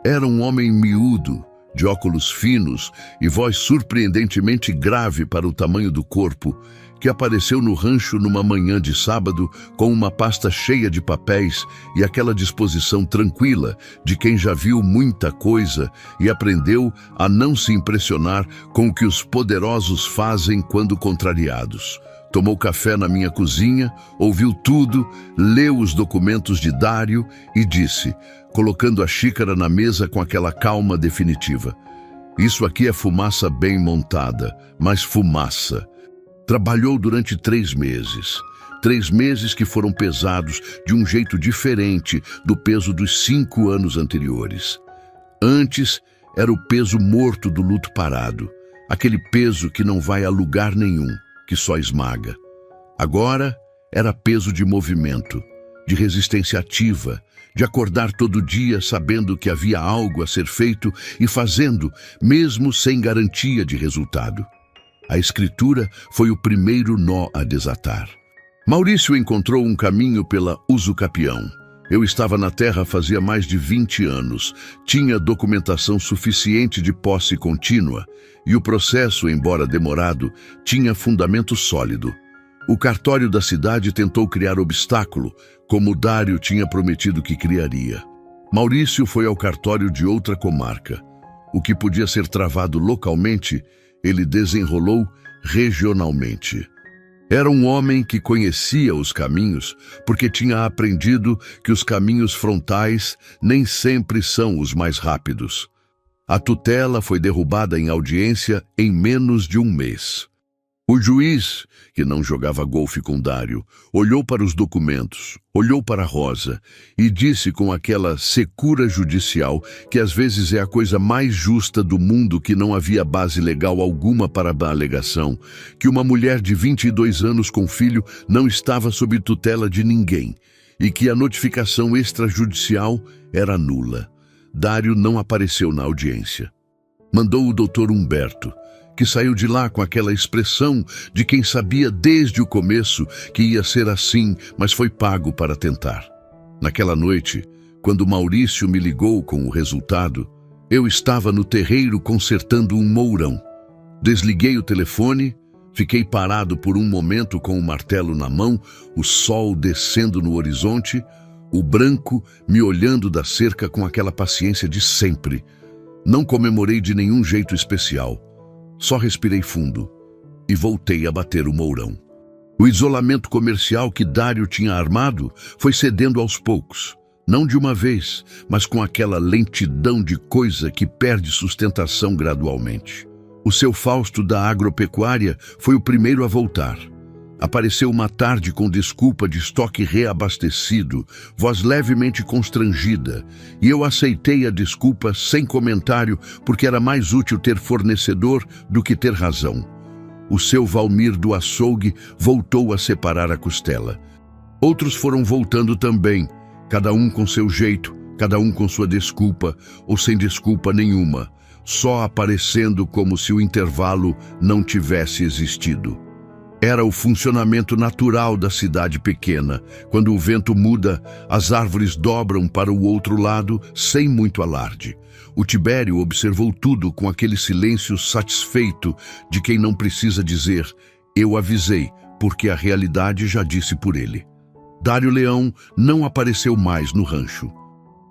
Era um homem miúdo, de óculos finos e voz surpreendentemente grave para o tamanho do corpo, que apareceu no rancho numa manhã de sábado com uma pasta cheia de papéis e aquela disposição tranquila de quem já viu muita coisa e aprendeu a não se impressionar com o que os poderosos fazem quando contrariados. Tomou café na minha cozinha, ouviu tudo, leu os documentos de Dário e disse, colocando a xícara na mesa com aquela calma definitiva: "Isso aqui é fumaça bem montada, mas fumaça." Trabalhou durante 3 meses. 3 meses que foram pesados de um jeito diferente do peso dos 5 anos anteriores. Antes, era o peso morto do luto parado. Aquele peso que não vai a lugar nenhum, que só esmaga. Agora, era peso de movimento. de resistência ativa, de acordar todo dia sabendo que havia algo a ser feito e fazendo, mesmo sem garantia de resultado. A escritura foi o primeiro nó a desatar. Maurício encontrou um caminho pela Usucapião. Eu estava na terra fazia mais de 20 anos, tinha documentação suficiente de posse contínua e o processo, embora demorado, tinha fundamento sólido. O cartório da cidade tentou criar obstáculo, como Dário tinha prometido que criaria. Maurício foi ao cartório de outra comarca. O que podia ser travado localmente, ele desenrolou regionalmente. Era um homem que conhecia os caminhos, porque tinha aprendido que os caminhos frontais nem sempre são os mais rápidos. A tutela foi derrubada em audiência em menos de um mês. O juiz, que não jogava golfe com Dário, olhou para os documentos, olhou para Rosa e disse com aquela secura judicial que às vezes é a coisa mais justa do mundo que não havia base legal alguma para a alegação, que uma mulher de 22 anos com filho não estava sob tutela de ninguém e que a notificação extrajudicial era nula. Dário não apareceu na audiência. Mandou o doutor Humberto, que saiu de lá com aquela expressão de quem sabia desde o começo que ia ser assim, mas foi pago para tentar. Naquela noite, quando Maurício me ligou com o resultado, eu estava no terreiro consertando um mourão. Desliguei o telefone, fiquei parado por um momento com o martelo na mão, o sol descendo no horizonte, o branco me olhando da cerca com aquela paciência de sempre. Não comemorei de nenhum jeito especial. Só respirei fundo e voltei a bater o mourão. O isolamento comercial que Dário tinha armado foi cedendo aos poucos, não de uma vez, mas com aquela lentidão de coisa que perde sustentação gradualmente. O seu Fausto da agropecuária foi o primeiro a voltar. Apareceu uma tarde com desculpa de estoque reabastecido, voz levemente constrangida, e eu aceitei a desculpa sem comentário porque era mais útil ter fornecedor do que ter razão. O seu Valmir do açougue voltou a separar a costela. Outros foram voltando também, cada um com seu jeito, cada um com sua desculpa, ou sem desculpa nenhuma, só aparecendo como se o intervalo não tivesse existido. Era o funcionamento natural da cidade pequena. Quando o vento muda, as árvores dobram para o outro lado sem muito alarde. O Tibério observou tudo com aquele silêncio satisfeito de quem não precisa dizer "eu avisei", porque a realidade já disse por ele. Dário Leão não apareceu mais no rancho.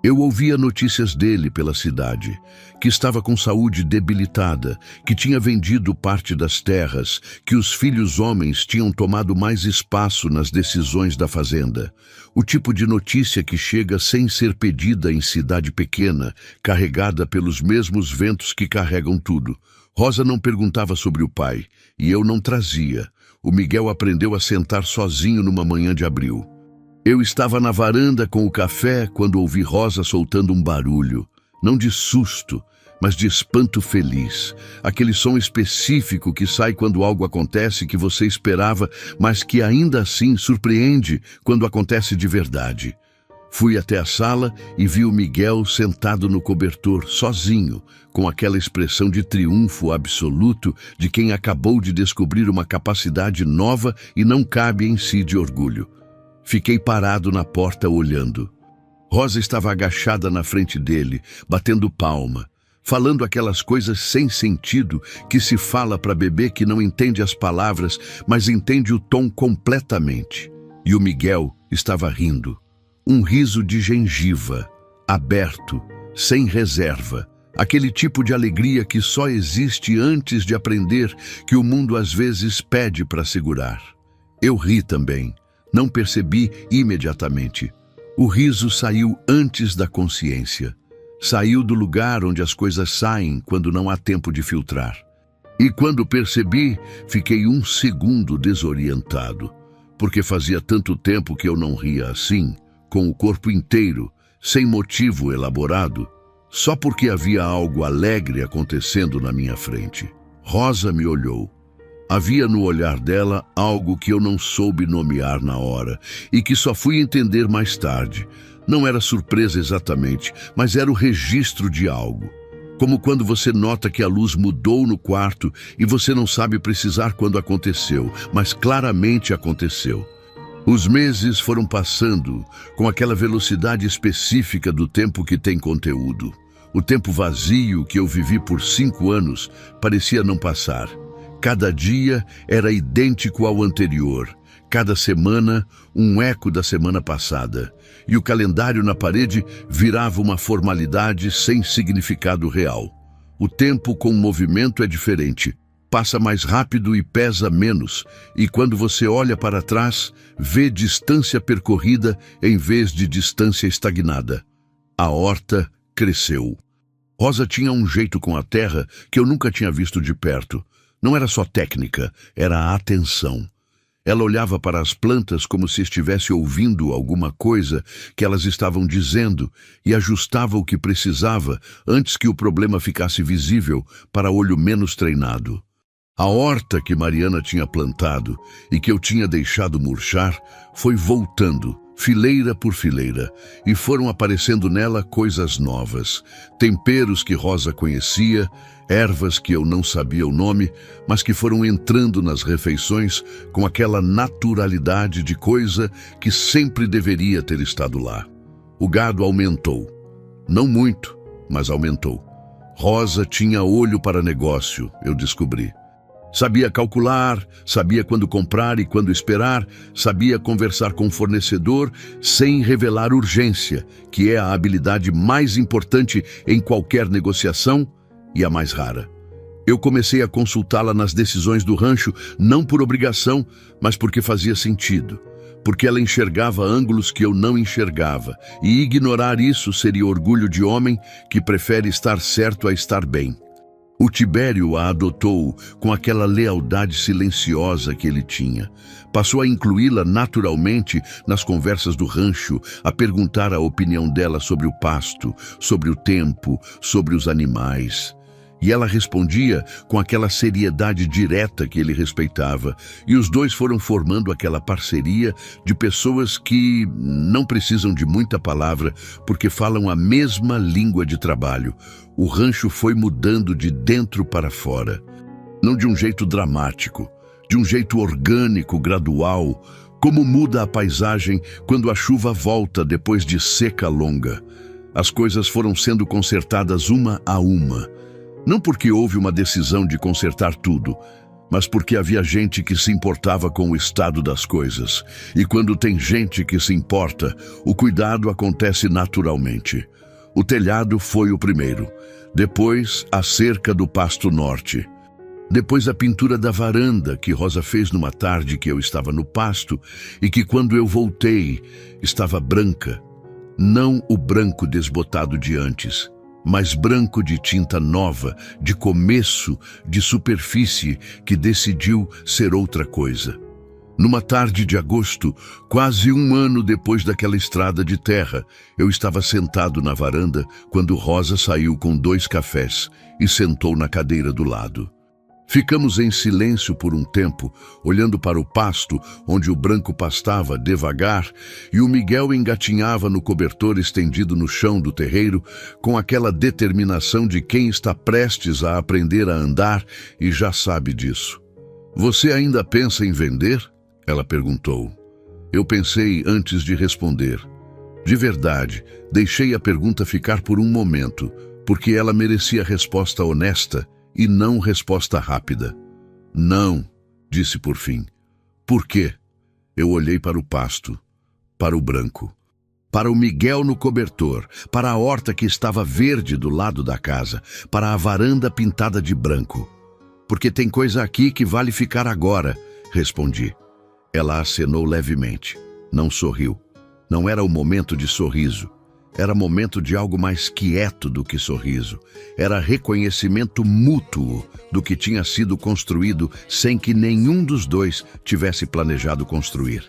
Eu ouvia notícias dele pela cidade, que estava com saúde debilitada, que tinha vendido parte das terras, que os filhos homens tinham tomado mais espaço nas decisões da fazenda. O tipo de notícia que chega sem ser pedida em cidade pequena, carregada pelos mesmos ventos que carregam tudo. Rosa não perguntava sobre o pai, e eu não trazia. O Miguel aprendeu a sentar sozinho numa manhã de abril. Eu estava na varanda com o café quando ouvi Rosa soltando um barulho, não de susto, mas de espanto feliz. Aquele som específico que sai quando algo acontece que você esperava, mas que ainda assim surpreende quando acontece de verdade. Fui até a sala e vi o Miguel sentado no cobertor, sozinho, com aquela expressão de triunfo absoluto de quem acabou de descobrir uma capacidade nova e não cabe em si de orgulho. Fiquei parado na porta olhando. Rosa estava agachada na frente dele, batendo palma, falando aquelas coisas sem sentido que se fala para bebê que não entende as palavras, mas entende o tom completamente. E o Miguel estava rindo. Um riso de gengiva, aberto, sem reserva. Aquele tipo de alegria que só existe antes de aprender que o mundo às vezes pede para segurar. Eu ri também. Não percebi imediatamente. O riso saiu antes da consciência. Saiu do lugar onde as coisas saem quando não há tempo de filtrar. E quando percebi, fiquei um segundo desorientado, porque fazia tanto tempo que eu não ria assim, com o corpo inteiro, sem motivo elaborado, só porque havia algo alegre acontecendo na minha frente. Rosa me olhou. Havia no olhar dela algo que eu não soube nomear na hora e que só fui entender mais tarde. Não era surpresa exatamente, mas era o registro de algo. Como quando você nota que a luz mudou no quarto e você não sabe precisar quando aconteceu, mas claramente aconteceu. Os meses foram passando com aquela velocidade específica do tempo que tem conteúdo. O tempo vazio que eu vivi por 5 anos parecia não passar. Cada dia era idêntico ao anterior. Cada semana, um eco da semana passada. E o calendário na parede virava uma formalidade sem significado real. O tempo com movimento é diferente. Passa mais rápido e pesa menos. E quando você olha para trás, vê distância percorrida em vez de distância estagnada. A horta cresceu. Rosa tinha um jeito com a terra que eu nunca tinha visto de perto. Não era só técnica, era a atenção. Ela olhava para as plantas como se estivesse ouvindo alguma coisa que elas estavam dizendo e ajustava o que precisava antes que o problema ficasse visível para olho menos treinado. A horta que Mariana tinha plantado e que eu tinha deixado murchar foi voltando, fileira por fileira, e foram aparecendo nela coisas novas, temperos que Rosa conhecia, ervas que eu não sabia o nome, mas que foram entrando nas refeições com aquela naturalidade de coisa que sempre deveria ter estado lá. O gado aumentou. Não muito, mas aumentou. Rosa tinha olho para negócio, eu descobri. Sabia calcular, sabia quando comprar e quando esperar, sabia conversar com o fornecedor sem revelar urgência, que é a habilidade mais importante em qualquer negociação e a mais rara. Eu comecei a consultá-la nas decisões do rancho, não por obrigação, mas porque fazia sentido. Porque ela enxergava ângulos que eu não enxergava, e ignorar isso seria orgulho de homem que prefere estar certo a estar bem. O Tibério a adotou com aquela lealdade silenciosa que ele tinha. Passou a incluí-la naturalmente nas conversas do rancho, a perguntar a opinião dela sobre o pasto, sobre o tempo, sobre os animais. E ela respondia com aquela seriedade direta que ele respeitava, e os dois foram formando aquela parceria de pessoas que não precisam de muita palavra porque falam a mesma língua de trabalho. O rancho foi mudando de dentro para fora, não de um jeito dramático, de um jeito orgânico, gradual, como muda a paisagem quando a chuva volta depois de seca longa. As coisas foram sendo consertadas uma a uma. Não porque houve uma decisão de consertar tudo, mas porque havia gente que se importava com o estado das coisas. E quando tem gente que se importa, o cuidado acontece naturalmente. O telhado foi o primeiro, depois a cerca do pasto norte. Depois a pintura da varanda que Rosa fez numa tarde que eu estava no pasto e que quando eu voltei estava branca. Não o branco desbotado de antes, mas branco de tinta nova, de começo, de superfície que decidiu ser outra coisa. Numa tarde de agosto, quase 1 ano depois daquela estrada de terra, eu estava sentado na varanda quando Rosa saiu com 2 cafés e sentou na cadeira do lado. Ficamos em silêncio por um tempo, olhando para o pasto onde o branco pastava devagar e o Miguel engatinhava no cobertor estendido no chão do terreiro com aquela determinação de quem está prestes a aprender a andar e já sabe disso. "Você ainda pensa em vender?" ela perguntou. Eu pensei antes de responder. De verdade, deixei a pergunta ficar por um momento, porque ela merecia resposta honesta e não resposta rápida. "Não", disse por fim. "Por quê?" Eu olhei para o pasto, para o branco, para o Miguel no cobertor, para a horta que estava verde do lado da casa, para a varanda pintada de branco. "Porque tem coisa aqui que vale ficar agora", respondi. Ela acenou levemente. Não sorriu. Não era o momento de sorriso. Era momento de algo mais quieto do que sorriso. Era reconhecimento mútuo do que tinha sido construído sem que nenhum dos dois tivesse planejado construir.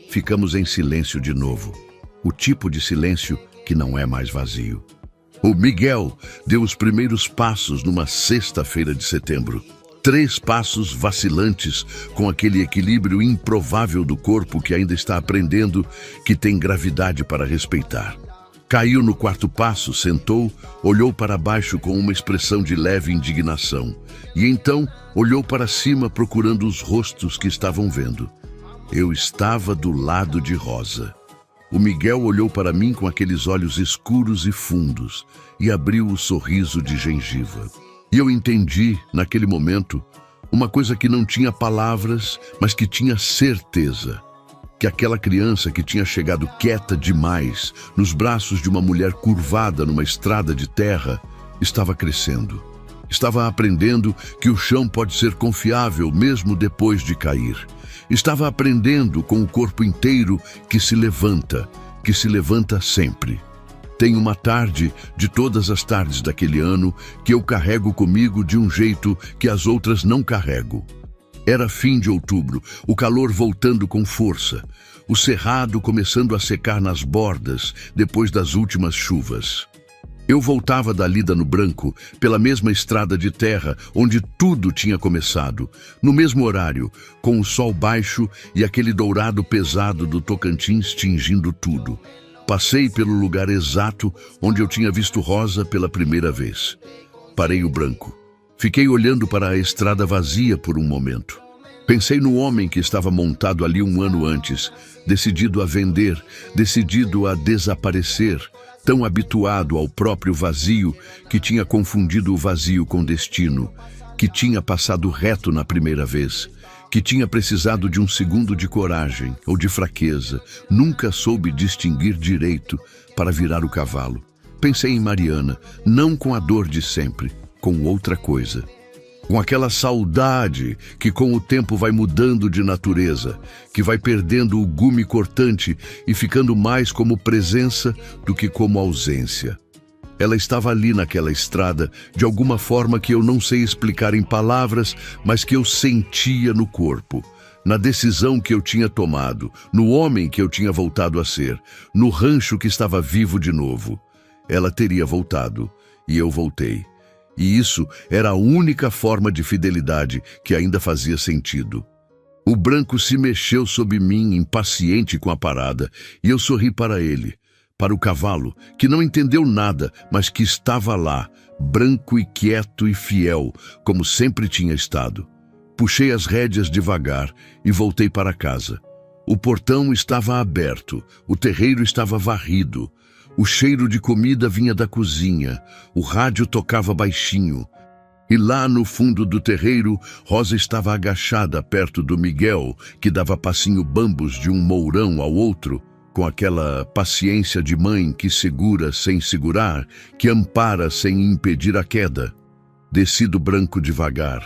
Ficamos em silêncio de novo. O tipo de silêncio que não é mais vazio. O Miguel deu os primeiros passos numa sexta-feira de setembro. 3 passos vacilantes, com aquele equilíbrio improvável do corpo que ainda está aprendendo que tem gravidade para respeitar. Caiu no 4º passo, sentou, olhou para baixo com uma expressão de leve indignação. E então olhou para cima procurando os rostos que estavam vendo. Eu estava do lado de Rosa. O Miguel olhou para mim com aqueles olhos escuros e fundos e abriu o sorriso de gengiva. E eu entendi, naquele momento, uma coisa que não tinha palavras, mas que tinha certeza. Que aquela criança que tinha chegado quieta demais, nos braços de uma mulher curvada numa estrada de terra, estava crescendo. Estava aprendendo que o chão pode ser confiável mesmo depois de cair. Estava aprendendo com o corpo inteiro que se levanta sempre. Tem uma tarde, de todas as tardes daquele ano, que eu carrego comigo de um jeito que as outras não carrego. Era fim de outubro, o calor voltando com força, o cerrado começando a secar nas bordas depois das últimas chuvas. Eu voltava da lida no Branco, pela mesma estrada de terra onde tudo tinha começado, no mesmo horário, com o sol baixo e aquele dourado pesado do Tocantins tingindo tudo. Passei pelo lugar exato onde eu tinha visto Rosa pela primeira vez. Parei o Branco. Fiquei olhando para a estrada vazia por um momento. Pensei no homem que estava montado ali um ano antes, decidido a vender, decidido a desaparecer, tão habituado ao próprio vazio que tinha confundido o vazio com destino, que tinha passado reto na primeira vez, que tinha precisado de um segundo de coragem ou de fraqueza, nunca soube distinguir direito para virar o cavalo. Pensei em Mariana, não com a dor de sempre, com outra coisa. Com aquela saudade que com o tempo vai mudando de natureza, que vai perdendo o gume cortante e ficando mais como presença do que como ausência. Ela estava ali naquela estrada, de alguma forma que eu não sei explicar em palavras, mas que eu sentia no corpo, na decisão que eu tinha tomado, no homem que eu tinha voltado a ser, no rancho que estava vivo de novo. Ela teria voltado, e eu voltei. E isso era a única forma de fidelidade que ainda fazia sentido. O Branco se mexeu sob mim, impaciente com a parada, e eu sorri para ele, para o cavalo, que não entendeu nada, mas que estava lá, branco e quieto e fiel, como sempre tinha estado. Puxei as rédeas devagar e voltei para casa. O portão estava aberto, o terreiro estava varrido. O cheiro de comida vinha da cozinha, o rádio tocava baixinho. E lá no fundo do terreiro, Rosa estava agachada perto do Miguel, que dava passinho bambos de um mourão ao outro, com aquela paciência de mãe que segura sem segurar, que ampara sem impedir a queda. Desci do Branco devagar,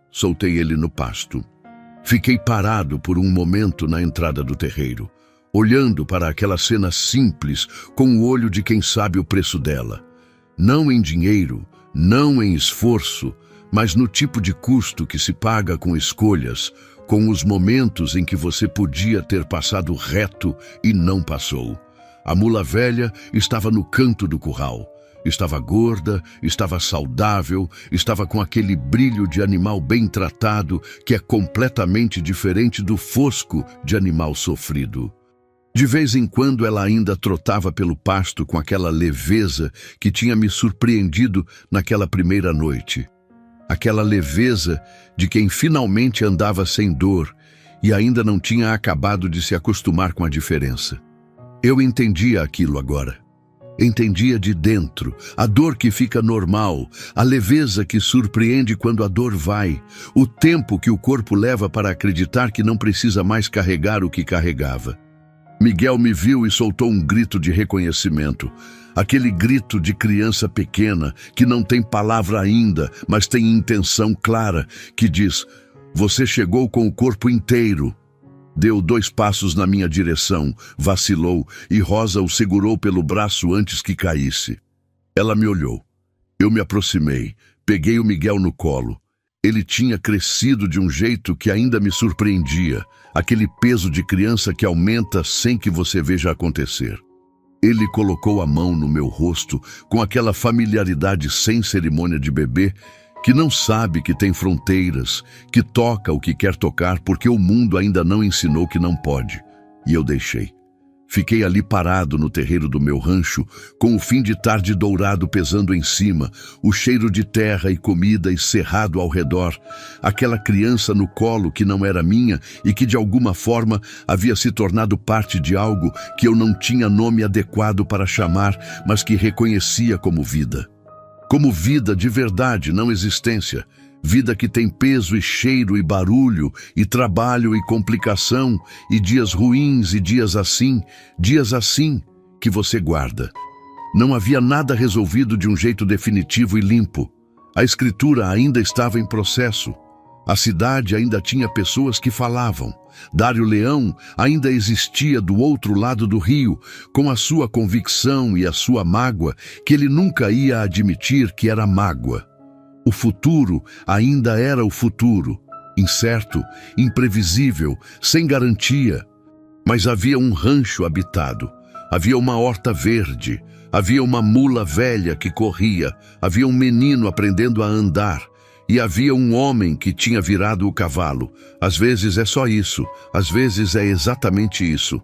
soltei ele no pasto. Fiquei parado por um momento na entrada do terreiro, olhando para aquela cena simples com o olho de quem sabe o preço dela. Não em dinheiro, não em esforço, mas no tipo de custo que se paga com escolhas, com os momentos em que você podia ter passado reto e não passou. A mula velha estava no canto do curral. Estava gorda, estava saudável, estava com aquele brilho de animal bem tratado que é completamente diferente do fosco de animal sofrido. De vez em quando ela ainda trotava pelo pasto com aquela leveza que tinha me surpreendido naquela primeira noite. Aquela leveza de quem finalmente andava sem dor e ainda não tinha acabado de se acostumar com a diferença. Eu entendia aquilo agora. Entendia de dentro, a dor que fica normal, a leveza que surpreende quando a dor vai, o tempo que o corpo leva para acreditar que não precisa mais carregar o que carregava. Miguel me viu e soltou um grito de reconhecimento. Aquele grito de criança pequena, que não tem palavra ainda, mas tem intenção clara, que diz: "Você chegou com o corpo inteiro." Deu 2 passos na minha direção, vacilou, e Rosa o segurou pelo braço antes que caísse. Ela me olhou. Eu me aproximei, peguei o Miguel no colo. Ele tinha crescido de um jeito que ainda me surpreendia, aquele peso de criança que aumenta sem que você veja acontecer. Ele colocou a mão no meu rosto com aquela familiaridade sem cerimônia de bebê que não sabe que tem fronteiras, que toca o que quer tocar porque o mundo ainda não ensinou que não pode. E eu deixei. Fiquei ali parado no terreiro do meu rancho, com o fim de tarde dourado pesando em cima, o cheiro de terra e comida e cerrado ao redor, aquela criança no colo que não era minha e que de alguma forma havia se tornado parte de algo que eu não tinha nome adequado para chamar, mas que reconhecia como vida. Como vida de verdade, não existência. Vida que tem peso e cheiro e barulho, e trabalho e complicação, e dias ruins e dias assim que você guarda. Não havia nada resolvido de um jeito definitivo e limpo. A escritura ainda estava em processo. A cidade ainda tinha pessoas que falavam. Dário Leão ainda existia do outro lado do rio, com a sua convicção e a sua mágoa, que ele nunca ia admitir que era mágoa. O futuro ainda era o futuro, incerto, imprevisível, sem garantia. Mas havia um rancho habitado, havia uma horta verde, havia uma mula velha que corria, havia um menino aprendendo a andar, e havia um homem que tinha virado o cavalo. Às vezes é só isso, às vezes é exatamente isso.